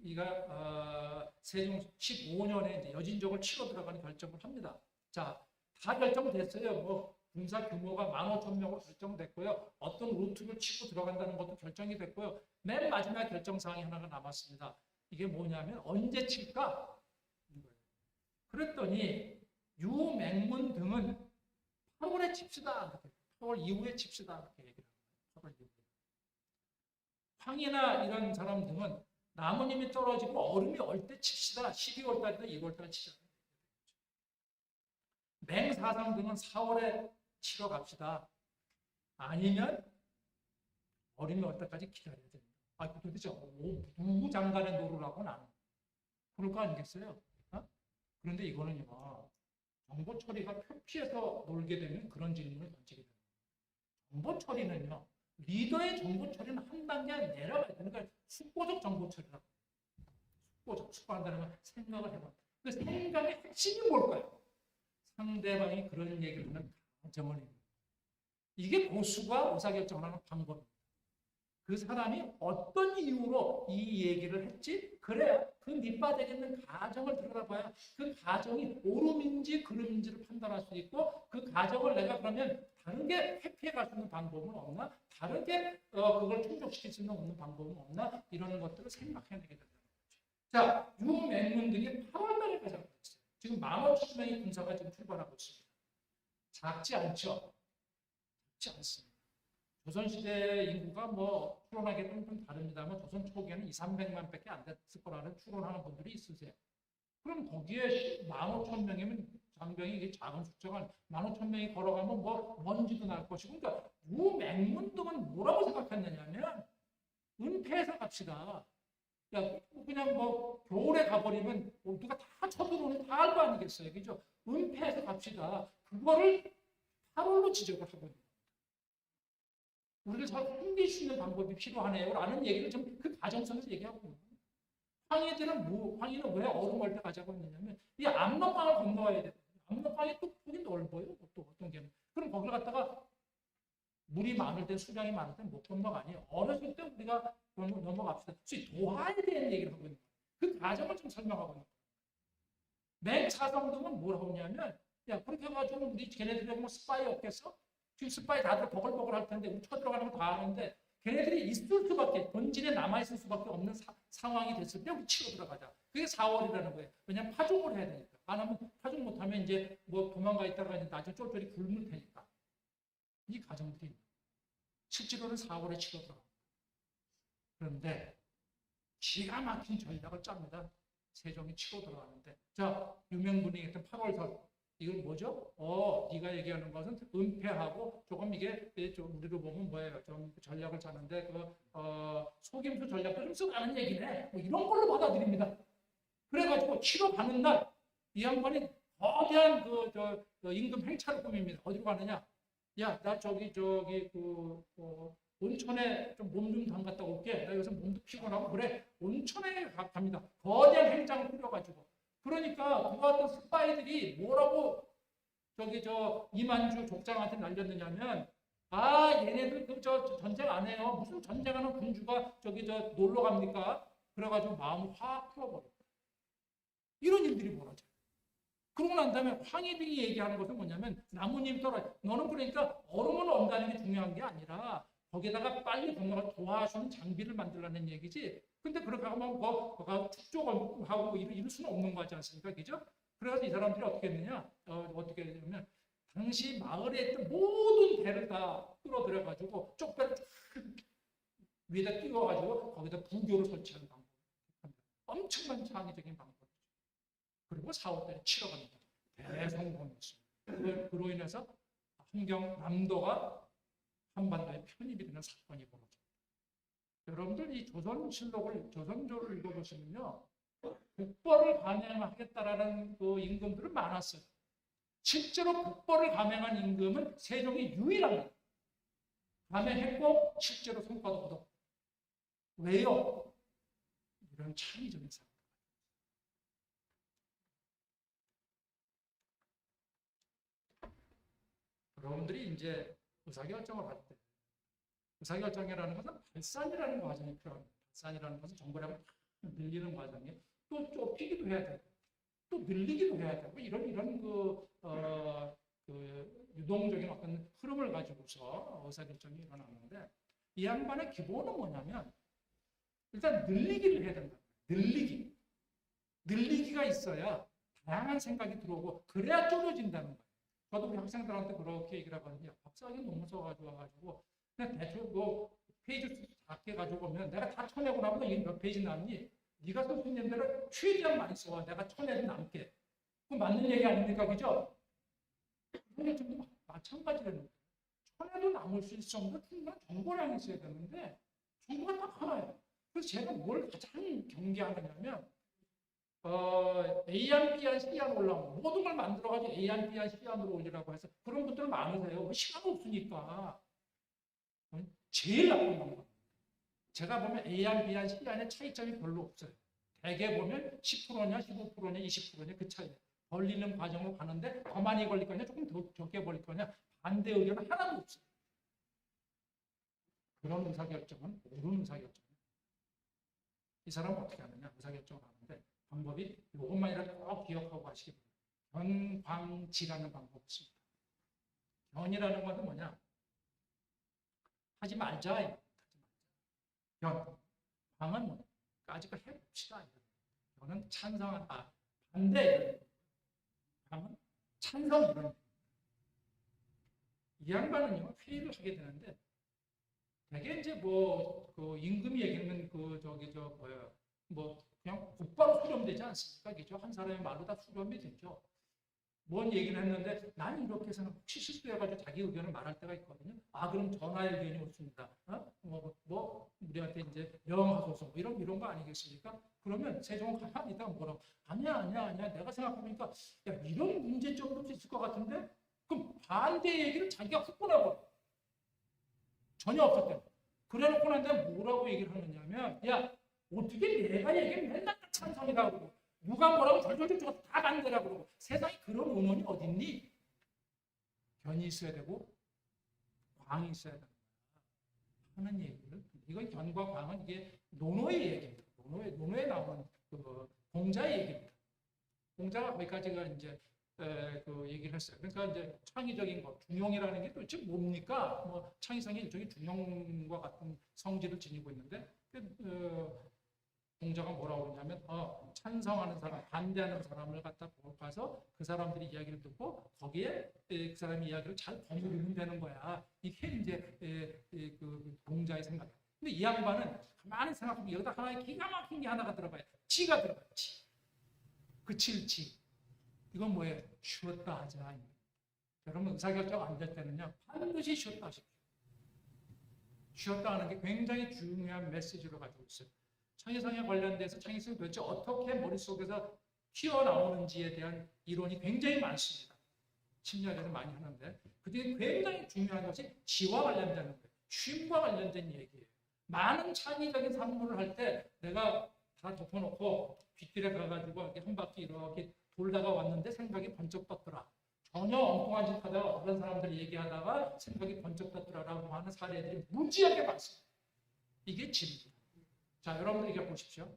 이가 세종 15년에 이제 여진족을 치러 들어가는 결정을 합니다. 자, 다 결정됐어요. 군사 규모가 15,000명으로 결정됐고요. 어떤 루트를 치고 들어간다는 것도 결정이 됐고요. 맨 마지막 결정사항이 하나가 남았습니다. 이게 뭐냐면 언제 칠까? 그랬더니 유맹문 등은 8월에 칩시다. 8월 이후에 칩시다. 이렇게 얘기를 합니다. 8월 이후에. 황이나 이런 사람 등은 나무님이 떨어지고 얼음이 얼 때 칩시다. 12월 달이나 2월 달에 치자. 맹사상 등은 4월에 치러 갑시다. 아니면 얼음이 얼 때까지 기다려야 됩니다. 아, 도대체 누구 장관에 노르라고 나는 그럴 거 아니겠어요? 어? 그런데 이거는요. 정보 처리가 표피해서 놀게 되면 그런 질문을 던지게 됩니다. 정보 처리는요. 리더의 정보 처리는 한 단계 내려가야 되는 거예요. 숙고적 정보 처리라고. 숙고한다는 건 생각을 해봐. 그 생각의 핵심이 뭘까요? 상대방이 그런 얘기를 하는 가정을 해요. 이게 고수가 의사결정을 하는 방법입니다. 그 사람이 어떤 이유로 이 얘기를 했지? 그래야 그 밑바닥에 있는 가정을 들여다봐야 그 가정이 옳음인지 그름인지를 판단할 수 있고 그 가정을 내가 그러면 다르게 회피해 갈 수 있는 방법은 없나? 다르게 그걸 충족시킬 수 있는 방법은 없나? 이런 것들을 생각해내게 된다는 거죠. 자, 유맹문 등이 8월 달에 가자고 했어요. 지금 15,000명의 군사가 지금 출발하고 있습니다. 작지 않죠? 작지 않습니다. 조선시대 인구가 뭐 추론하기에는 좀 다릅니다만 조선 초기에는 200~300만 밖에 안 됐을 거라는 추론하는 분들이 있으세요. 그럼 거기에 15,000명이면 장병이 이게 작은 숫자가 15,000명이 걸어가면 뭐 먼지도 날 것이고 그러니까 유맹문등은 뭐라고 생각했느냐면 은폐해서 갑시다. 야, 그냥 뭐 겨울에 가버리면 누가 다 쳐들어오는 다 알 거 아니겠어요. 그죠? 은폐해서 갑시다. 그거를 8월로 지적을 하고 있는 우리를 잘 숨길 수 있는 방법이 필요하네요. 라는 얘기를 좀 그 가정선에서 얘기하고 있는 거예요. 황희는 왜 얼음을 때 가자고 했느냐면 이 압록강을 건너와야 돼. 압록강이 또 거기 넓어요. 또 어떤 게. 그럼 거기를 갔다가 물이 많을 때, 수량이 많을 때 못 건너가니 어렸을 때 우리가 넘어갑시다. 혹시 도하에 대한 얘기를 하고 있는 거예요. 그 가정을 좀 설명하고 있는 거예요. 맨 차성등은 뭘 하냐면 야 그렇게 해가지고 우리 걔네들이 뭐 스파이 없겠어? 지금 스파이 다들 버글버글 할 텐데 우리 쳐들어가는 거 다 아는데 걔네들이 있을 수밖에 본진에 남아있을 수밖에 없는 상황이 됐을 때 우리 치러 들어가자. 그게 4월이라는 거예요. 왜냐하면 파종을 해야 되니까. 안 하면 파종 못하면 이제 뭐 도망가 있다가 이제 나중에 쫄쫄이 굶을 테니까. 이 가정들이 실제로는 4월에 치러 들어갑니다. 그런데 기가 막힌 전략을 짭니다. 세종이 치고 들어가는데 자 유명분이 했던 8월설 이건 뭐죠? 네가 얘기하는 것은 은폐하고 조금 이게 좀 우리로 보면 뭐예요? 좀 전략을 짜는데 속임수 전략도 좀 쓰라는 얘기네. 뭐 이런 걸로 받아들입니다. 그래가지고 치러 가는 날 이 양반이 거대한 임금 행차를 꾸밉니다. 어디로 가느냐? 야, 나 저기 온천에 좀 몸 좀 담갔다 올게. 나 요새 몸도 피곤하고 그래. 온천에 갑니다. 거대한 행장을 꾸려가지고. 그러니까 그와 같은 스파이들이 뭐라고 이만주 족장한테 날렸느냐면 얘네들 전쟁 안 해요. 무슨 전쟁하는 군주가 놀러 갑니까? 그래가지고 마음을 확 풀어버려. 이런 일들이 벌어져요. 그러고 난 다음에 황희등이 얘기하는 것은 뭐냐면 나무님 떨어져. 너는 그러니까 얼음을 얹다는 게 중요한 게 아니라 거기다가 빨리 건너가 도와주는 장비를 만들라는 얘기지. 근데 그렇게 하면 축조하고 이럴 수는 없는 거지 않습니까? 그죠? 그래서 이 사람들이 어떻게 했느냐? 어떻게 했냐면 당시 마을에 있던 모든 배를 다 끌어들여가지고 쪽배를 쫙 위에다 띄워가지고 거기다 부교를 설치하는 방법. 엄청난 창의적인 방법이죠. 그리고 4월달에 치러 갑니다. 대성공이었습니다. 그로 인해서 함경남도가 한반도에 편입이 되는 사건이 벌어집니다. 여러분들 이 조선조를 읽어보시면요. 국벌을 감행하겠다라는 그 임금들은 많았어요. 실제로 국벌을 감행한 임금은 세종이 유일합니다. 감행했고 실제로 성과도 얻었고. 왜요? 이런 창의적인 사건. 여러분들이 이제 의사결정을 할 때, 의사결정이라는 것은 발산이라는 과정이 필요합니다. 발산이라는 것은 정보량을 늘리는 과정에 또 좁히기도 해야 되고, 또 늘리기도 해야 되고, 이런 유동적인 어떤 흐름을 가지고서 의사결정이 일어나는데 이 양반의 기본은 뭐냐면 일단 늘리기를 해야 된다. 늘리기가 있어야 다양한 생각이 들어오고 그래야 쪼개진다는 거예요. 저도 우리 학생들한테 그렇게 얘기를 하거든요. 박사학위 논문 써가지고 그냥 대충 뭐 페이지 작게 가지고 오면 내가 다 쳐내고 나면 이게 몇 페이지 남니? 네가 쓸 수 있는 대로 최대한 많이 써와. 내가 쳐내도 남게. 그 맞는 얘기 아닙니까? 그죠? 근데 좀 마찬가지라는 거예요. 천에도 남을 수 있을 정도 충분한 정보량이 있어야 되는데 정보가 딱 하나예요. 그래서 제가 뭘 가장 경계하느냐면 A안, B안, C안 올라오면 모든 걸 만들어가지고 A안, B안, C안으로 올리라고 해서 그런 분들 많으세요. 시간 없으니까. 제일 나쁜 방법. 제가 보면 A안, B안, C안의 차이점이 별로 없어요. 대개 보면 10%냐, 15%냐, 20%냐 그 차이. 벌리는 과정으로 가는데 더 많이 걸릴 거냐, 조금 더 적게 벌릴 거냐 반대 의견은 하나도 없어요. 그런 의사결정은 옳은 의사결정이에요. 이 사람은 어떻게 하느냐 의사결정을 하는데 방법이 이것만이라도 꼭 기억하고 하시기 바랍니다. 견광지라는 방법이 있습니다. 견이라는 것은 뭐냐? 하지 말자. 견. 광은 뭐? 까짓 거 해봅시다. 견은 찬성한다. 반대. 광은 찬성 이런. 이 양반은요 회의를 하게 되는데 되게 이제 그 임금이 얘기하면 뭐 그냥 곧바로 수렴되지 않습니까? 그죠? 한 사람의 말로 다 수렴이 되죠. 뭔 얘기를 했는데 나는 이렇게 생각 혹시 실수해가지고 자기 의견을 말할 때가 있거든요. 아 그럼 전하의 의견이 옳습니다. 우리한테 이제 명하소서 이런 거 아니겠습니까? 그러면 세종은 가만히 있다가 뭐라고 아니야 내가 생각해보니까 야 이런 문제점도 있을 것 같은데 그럼 반대 얘기를 자기가 헛보내버려. 전혀 없었대. 그래놓고 난 다음에 뭐라고 얘기를 하느냐면 야 어떻게 내가 얘기하면 맨날 찬성이다 그러고 누가 뭐라고 절절절절 다 반대라 그러고 세상에 그런 의논이 어딨니? 견이 있어야 되고 광이 있어야 된다 하는 얘기를 이건 견과 광은 이게 논어의 얘기입니다. 논어에 나오는 그 공자의 얘기입니다. 공자가 거기까지가 이제 그 얘기를 했어요. 그러니까 이제 창의적인 것, 중용이라는 게 도대체 뭡니까? 뭐 창의성의 일종의 중용과 같은 성질을 지니고 있는데 공자가 뭐라고 그러냐면 찬성하는 사람, 반대하는 사람을 갖다 가서 그 사람들이 이야기를 듣고 거기에 그 사람의 이야기를 잘 버무리면 되는 거야. 이게 이제 그 공자의 생각. 근데 이 양반은 가만히 생각하면 여기다 하나의 기가 막힌 게 하나가 들어가요. 지가 들어가요. 지. 그칠 지. 이건 뭐예요? 쉬었다 하자. 여러분 의사결정 안 될 때는요 반드시 쉬었다 하십시오. 쉬었다 하는 게 굉장히 중요한 메시지를 가지고 있어요. 창의성에 관련돼서 창의성이 도대체 어떻게 머릿속에서 튀어나오는지에 대한 이론이 굉장히 많습니다. 심리학에서 많이 하는데 그중에 굉장히 중요한 것이 지와 관련되는 거예요. 쉼과 관련된 얘기예요. 많은 창의적인 산문을 할 때 내가 다 덮어놓고 뒷길에 가가지고 이렇게 한 바퀴 이렇게 돌다가 왔는데 생각이 번쩍 떴더라. 전혀 엉뚱한 짓 하다가 다른 사람들이 얘기하다가 생각이 번쩍 떴더라라고 하는 사례들이 무지하게 많습니다. 이게 진리입니다. 자, 여러분들 이게 보십시오.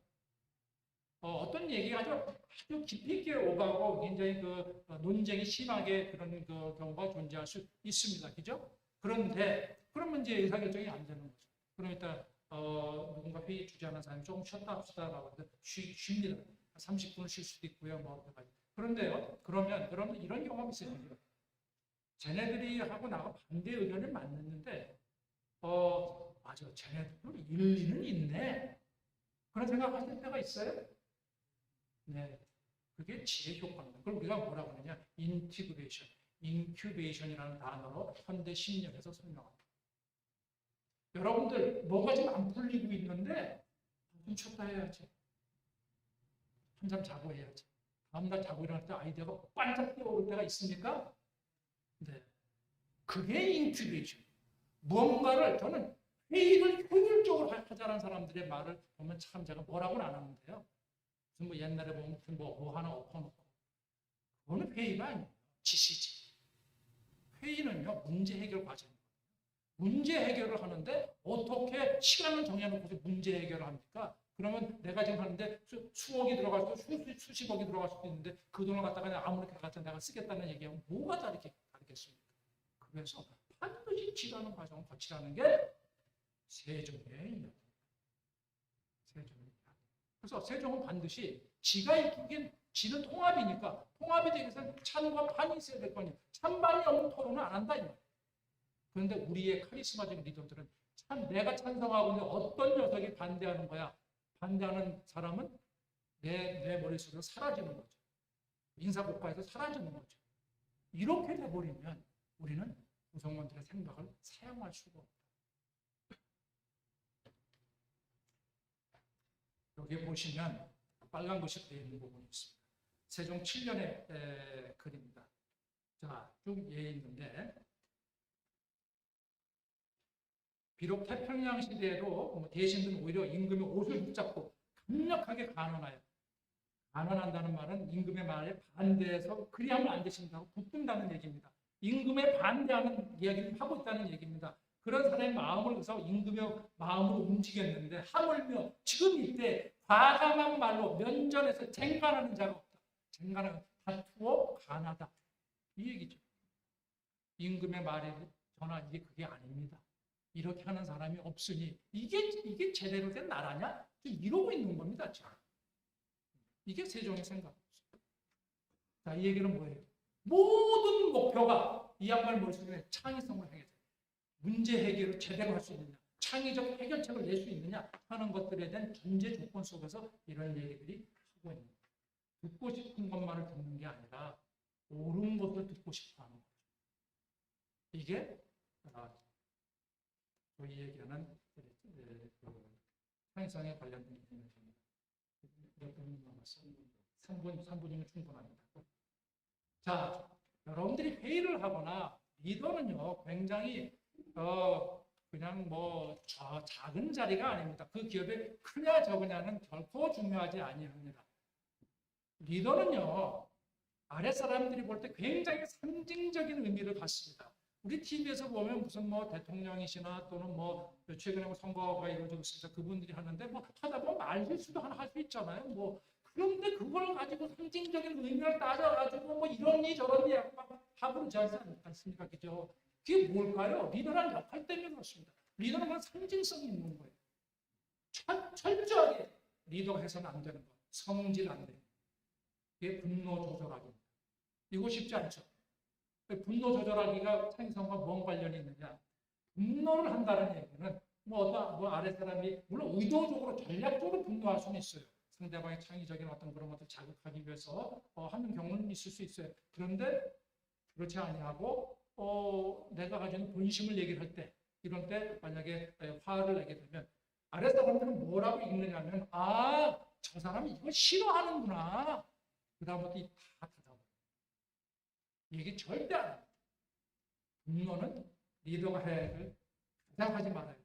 어떤 얘기가 아주 깊이 있게 오가고 굉장히 그 논쟁이 심하게 그런 그 경우가 존재할 수 있습니다. 그죠? 그런데 그러면 이제 의사결정이 안 되는 거죠. 그럼 일단 누군가 회의 주재하는 사람이 조금 쉬었다 합시다라고 해서 쉽니다. 30분을 쉴 수도 있고요. 그런데요. 그러면 여러분 이런 경험이 있어요. 쟤네들이 하고 나가 반대 의견을 만났는데 맞아. 쟤네들도 일리는 있네. 그런 생각하실 때가 있어요? 네. 그게 지혜 효과입니다. 그걸 우리가 뭐라고 하느냐? 인티그레이션, 인큐베이션이라는 단어로 현대 심리학에서 설명합니다. 여러분들 뭐가 지금 안 풀리고 있는데 좀 쉬었다 해야지. 한잠 자고 해야지. 다음날 자고 일어날 때 아이디어가 반짝 뛰어오를 때가 있습니까? 네. 그게 인큐베이션. 무언가를 저는 회의를 효율적으로 하자는 사람들의 말을 보면 참 제가 뭐라고는 안 하는데요. 무슨 뭐 옛날에 보면 무슨 뭐 하나 엎어놓고 그거는 회의가 아니에요. 지시지. 회의는요 문제 해결 과정이에요. 문제 해결을 하는데 어떻게 시간을 정해놓고서 문제 해결을 합니까? 그러면 내가 지금 하는데 수억이 들어갈 수도 수십억이 들어갈 수도 있는데 그 돈을 갖다가 아무렇게 갖다 내가 쓰겠다는 얘기하면 뭐가 다르게 되겠습니까? 그래서 반드시 지라는 과정을 거치라는 게 세종의 이야기입니다. 세종의 이야기. 그래서 세종은 반드시 지가 이긴 지는 통합이니까 통합이 되기 위해서는 찬과 반이 있어야 될 거 아니에요. 찬반이 없는 토론은 안 한다 이 말이에요. 그런데 우리의 카리스마적인 리더들은 내가 찬성하고 있는 어떤 녀석이 반대하는 거야. 반대하는 사람은 내 머릿속에서 사라지는 거죠. 인사고과에서 사라지는 거죠. 이렇게 돼버리면 우리는 구성원들의 생각을 사용할 수가 없다. 여기 보시면 빨간 것이 되어 있는 부분이 있습니다. 세종 7년의 글입니다. 자, 쭉 있는데 비록 태평양 시대에도 대신들은 오히려 임금의 옷을 붙잡고 강력하게 간언하여, 간언한다는 말은 임금의 말에 반대해서 그리하면 안 되신다고 붙든다는 얘기입니다. 임금에 반대하는 이야기를 하고 있다는 얘기입니다. 그런 사람의 마음을 그래서 임금의 마음으로 움직였는데 하물며 지금 이때 과감한 말로 면전에서 쟁간하는 자가 없다. 쟁간하는 다투어 간하다. 이 얘기죠. 임금의 말에 전하 이게 그게 아닙니다. 이렇게 하는 사람이 없으니 이게 제대로 된 나라냐? 이러고 있는 겁니다. 지금. 이게 세종의 생각이었어요. 자, 이 얘기는 뭐예요? 모든 목표가 이 양말 머릿속에 창의성을 해야 돼. 문제 해결을 제대로 할 수 있느냐, 창의적 해결책을 낼 수 있느냐 하는 것들에 대한 전제 조건 속에서 이런 얘기들이 하고 있는 거예요. 듣고 싶은 것만을 듣는 게 아니라 옳은 것을 듣고 싶어 하는 거죠. 이게 저희 얘기하는 창의성에 관련된 얘기입니다. 몇 분이 남았어요? 3분이면 충분합니다. 자, 여러분들이 회의를 하거나 리더는요, 굉장히 그냥 작은 자리가 아닙니다. 그 기업에 크냐 적으냐는 결코 중요하지 아니합니다. 리더는요, 아랫사람들이 볼 때 굉장히 상징적인 의미를 갖습니다. 우리 TV에서 보면 무슨 대통령이시나 또는 최근에 선거가 이루어지고 있으니까 그분들이 하는데 하다 보면 말실수도 하나 할 수 있잖아요. 그런데 그걸 가지고 상징적인 의미를 따져가지고 이런니 저런니 하고 그러지 않습니까? 그죠? 그게 뭘까요? 리더란 역할 때문에 그렇습니다. 리더는 그냥 상징성이 있는 거예요. 철저하게 리더가 해서는 안 되는 거. 성질 안 돼요. 그게 분노 조절하기입니다. 이거 쉽지 않죠. 분노 조절하기가 창의성과 뭔 관련이 있느냐? 분노를 한다는 얘기는 아랫사람이 물론 의도적으로 전략적으로 분노할 수는 있어요. 상대방의 창의적인 어떤 그런 것을 자극하기 위해서 하는 경우는 있을 수 있어요. 그런데 그렇지 아니하고 내가 가지는 본심을 얘기를 할 때 이런 때 만약에 화를 내게 되면 아랫사람들은 뭐라고 읽느냐면 저 사람이 이걸 싫어하는구나. 그 다음부터 다 닫아버려요. 얘기 절대 안 해요. 분노는 리더가 해야 할 가장 하지 말아요.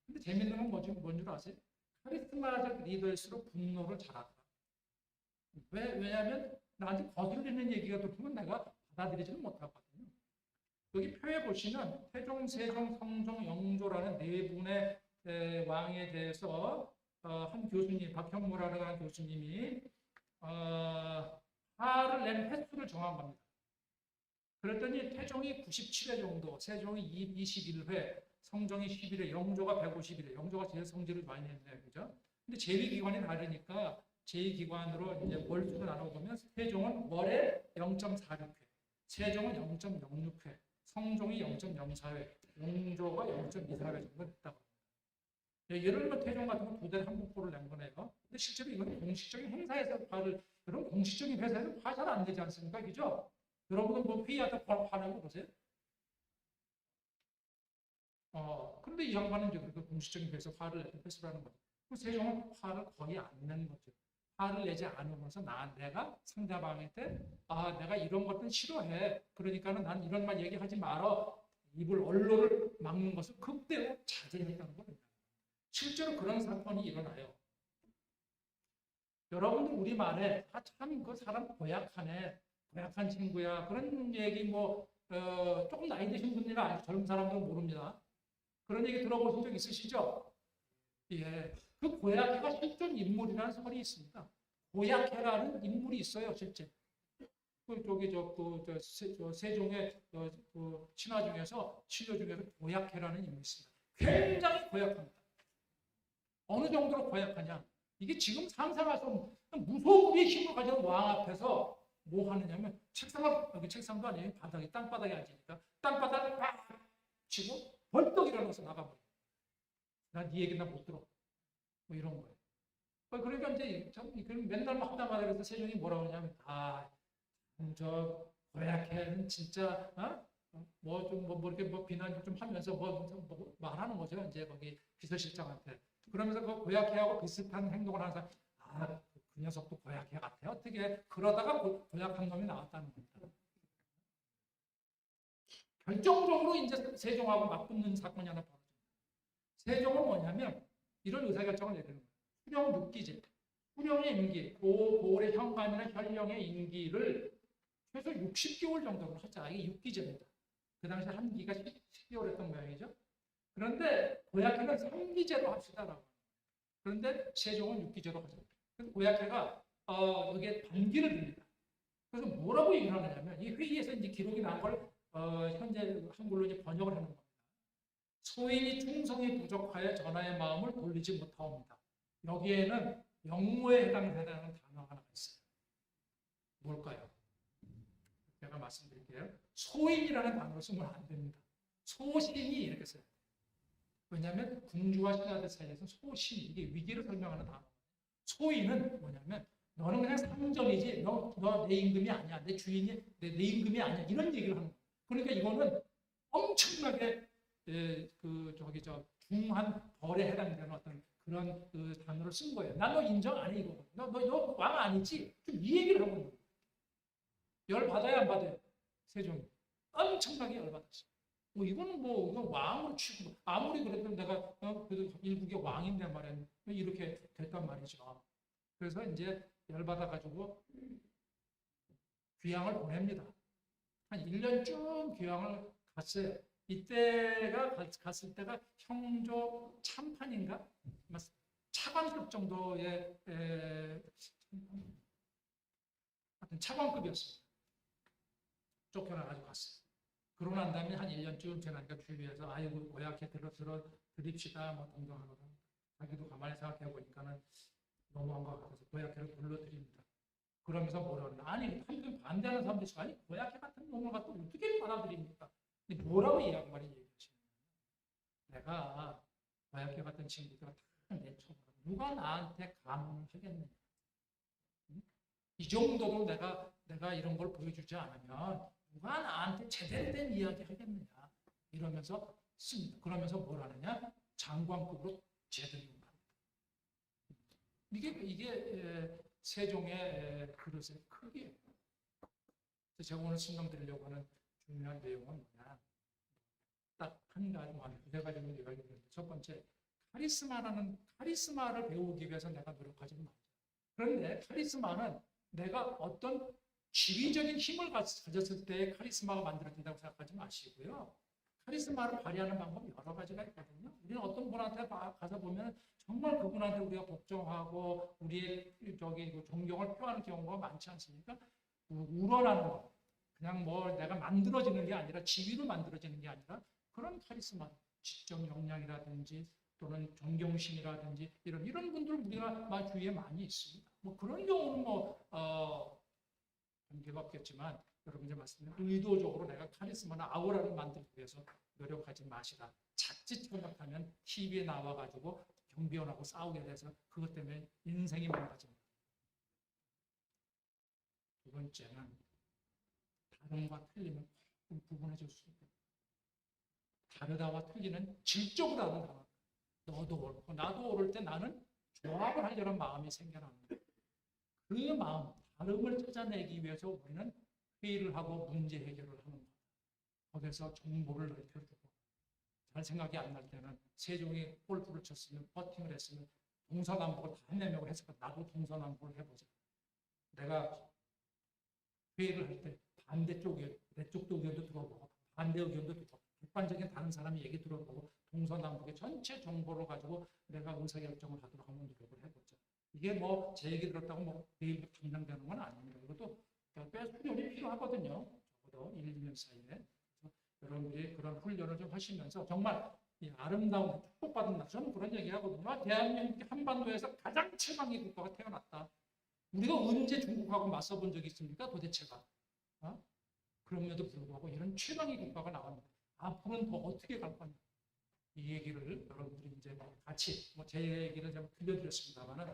근데 재밌는 건 뭔 줄 아세요? 카리스마적 리더일수록 분노를 잘하더라. 왜냐하면 나한테 거슬리는 얘기가 들어오면 내가 받아들이지는 못하거든요. 여기 표에 보시면 태종, 세종, 성종, 영조라는 네 분의 왕에 대해서 한 교수님, 박형무라는 하는 교수님이 화를 낸 횟수를 정한 겁니다. 그랬더니 태종이 97회 정도, 세종이 21회, 성종이 11회, 영조가 151회. 영조가 제일 성질을 많이 했네요. 그죠? 근데 제2기관이 다르니까 제2기관으로 이제 월수로 나눠보면 세종은 월에 0.46회, 세종은 0.06회, 성종이 0.04회, 영조가 0.24회 정도 됐다고 합니다. 예를 들면 태종 같은 건 부대 한국보를 낸 거네요. 근데 실제로 이건 공식적인 행사에서 화를, 여러분 공식적인 회사에서 화 잘 안 내지 않습니까? 그죠? 여러분은 회의하다 화내고 그러세요? 그런데 이 양반은 이제 그렇게 공식적인 회사에서 화를 내는 회수라는 거죠. 세종은 화를 거의 안 내는 거죠. 화를 내지 않으면서 내가 상대방한테 내가 이런 것들 싫어해. 그러니까는 난 이런 말 얘기하지 말어. 입을 언로를 막는 것을 극대로 자제했다는 겁니다. 실제로 그런 사건이 일어나요. 여러분들 우리 말에 참 그 사람 고약하네. 고약한 친구야. 그런 얘기 조금 나이 드신 분이나 젊은 사람들은 모릅니다. 그런 얘기 들어보신 적 있으시죠? 예. 그 고약해가 실존 인물이라는 설이 있습니다. 고약해라는 인물이 있어요, 실제. 세종의 그 신하 중에서 신료 중에서 고약해라는 인물이 있습니다. 굉장히 고약합니다. 어느 정도로 고약하냐? 이게 지금 상상할 수 없는 무소불위의 힘을 가진 왕 앞에서 뭐 하느냐면 여기 책상도 아니에요. 바닥에 땅바닥에 앉으니까 땅바닥을 팍 치고 벌떡 일어나서 나가버려. 난 네 얘기 나 못 들어. 뭐 이런 거예요. 그러니까 이제 맨날 하다마다 그래서 세종이 뭐라고 하냐면 저 고약해는 진짜 뭐 이렇게 뭐 비난 좀 하면서 뭐 말하는 거죠. 이제 거기 비서실장한테. 그러면서 그 고약해하고 비슷한 행동을 하는 사람, 그 녀석도 고약해 같아. 어떻게 그러다가 고약한 놈이 나왔다는 겁니다. 결정적으로 이제 세종하고 맞붙는 사건이 하나 벌어집니다. 세종은 뭐냐면 이런 의사결정을 내리는 거예요. 후령 6기제. 후령의 임기, 고을의 현감이나 현령의 임기를 최소 60개월 정도로 하자. 이게 6기제입니다. 그 당시 한 기가 10개월 했던 모양이죠. 그런데 고약해는 3기제로 합시다라고. 그런데 세종은 6기제로 하죠. 그래서 고약해가 여기에 반기를 듭니다. 그래서 뭐라고 얘기를 하느냐면 이 회의에서 이제 기록이 난 걸 현재 한글로 이제 번역을 하는 겁니다. 소인이 충성이 부족하여 전하의 마음을 돌리지 못하옵니다. 여기에는 영모에 해당되는 단어가 하나 있어요. 뭘까요? 제가 말씀드릴게요. 소인이라는 단어를 쓰면 안 됩니다. 소신이 이렇게 써요. 왜냐하면 군주와 신하들 사이에서 소신, 이게 위기를 설명하는 단어. 소인은 뭐냐면 너는 그냥 상전이지, 너 내 임금이 아니야, 내 주인이 내 임금이 아니야, 이런 얘기를 하는 거예요. 그러니까 이거는 엄청나게 중한 벌에 해당되는 어떤 그런 그 단어를 쓴 거예요. 난 너 인정 안 해, 이거. 너 왕 아니지? 이 얘기를 하고 있는 거예요. 열 받아야 안 받아요? 세종이 엄청나게 열 받았어요. 이거는 이거 왕으로 치고 아무리 그래도 내가 그래도 일국의 왕인데 말이야 이렇게 됐단 말이죠. 그래서 이제 열 받아가지고 귀향을 보냅니다. 한 1년쯤 귀향을 갔어요. 이때가 갔을 때가 형조 참판인가? 차관급 정도의 하여튼 차관급이었어요. 쫓겨나가지고 갔어요. 그러고 난 다음에 한 1년쯤 지나니까 주위에서 아이고 고약해 드립시다 뭐 등등 하거든. 자기도 가만히 생각해 보니까는 너무한 것 같아서 고약해를 불러드립니다. 그러면서 뭐라 그러나 아니 한편 반대하는 사람도 있어. 아니 고약해 같은 놈을 갖다 어떻게 받아들입니까? 근데 뭐라고 이 양반이 얘기하시냐면 내가 고약해 같은 친구가 다 내쳐버려. 누가 나한테 감언을 하겠느냐. 응? 이 정도로 내가 이런 걸 보여주지 않으면 누가 나한테 제대로 된 이야기 하겠느냐 이러면서 씁니다. 그러면서 뭘 하느냐? 장관급으로 제들입니다. 이게 세종의 그릇의 크기예요. 제가 오늘 설명드리려고 하는 중요한 내용은 뭐냐? 딱 한 가지, 두세 가지 정도 이야기드립니다. 첫 번째, 카리스마를 배우기 위해서 내가 노력하지 말자. 그런데 카리스마는 내가 어떤 지위적인 힘을 가졌을 때 카리스마가 만들어진다고 생각하지 마시고요. 카리스마를 발휘하는 방법이 여러 가지가 있거든요. 우리는 어떤 분한테 가서 보면 정말 그분한테 우리가 복종하고 우리의 존경을 표하는 경우가 많지 않습니까? 우러나는 거. 그냥 내가 만들어지는 게 아니라 지위로 만들어지는 게 아니라 그런 카리스마, 지적 역량이라든지 또는 존경심이라든지 이런 분들 우리가 주위에 많이 있습니다. 그런 경우는 관계가 없겠지만 여러분이 말씀드린 의도적으로 내가 카리스마나 아우라를 만들기 위해서 노력하지 마시라. 자칫 생각하면 TV에 나와가지고 경비원하고 싸우게 돼서 그것 때문에 인생이 망가집니다. 두 번째는 다름과 틀림을 좀 구분해 줄 수 있다. 다르다와 틀리는 질적으로 하는 단어. 너도 옳고 나도 옳을 때 나는 조합을 하려는 마음이 생겨나는 거예요. 그 마음, 다름을 찾아내기 위해서 우리는 회의를 하고 문제 해결을 하는 거예요. 거기서 정보를 넓혀주고 잘 생각이 안 날 때는 세종이 골프를 쳤으면 퍼팅을 했으면 동서남북을 다 해내려고 했을 까 나도 동서남북을 해보자. 내가 회의를 할 때 반대쪽 의견, 내 쪽도 의견도 들어보고 반대 의견도 듣고 객관적인 다른 사람의 얘기 들어보고 동서남북의 전체 정보를 가지고 내가 의사결정을 하도록 한번 노력을 해보자. 이게 제 얘기 들었다고 내일부터 감당되는 건 아닙니다. 이것도 꽤 훈련이 필요하거든요. 적어도 1, 2년 사이에. 그래서 여러분들이 그런 훈련을 좀 하시면서 정말 이 아름다운 축복받은 나 저는 그런 얘기하거든요. 대한민국 한반도에서 가장 최강의 국가가 태어났다. 우리가 언제 중국하고 맞서본 적이 있습니까? 도대체가. 그럼에도 불구하고 이런 최강의 국가가 나옵니다. 앞으로는 더 어떻게 갈 거냐. 이 얘기를 여러분들이 이제 같이 제 얘기를 좀 들려드렸습니다만은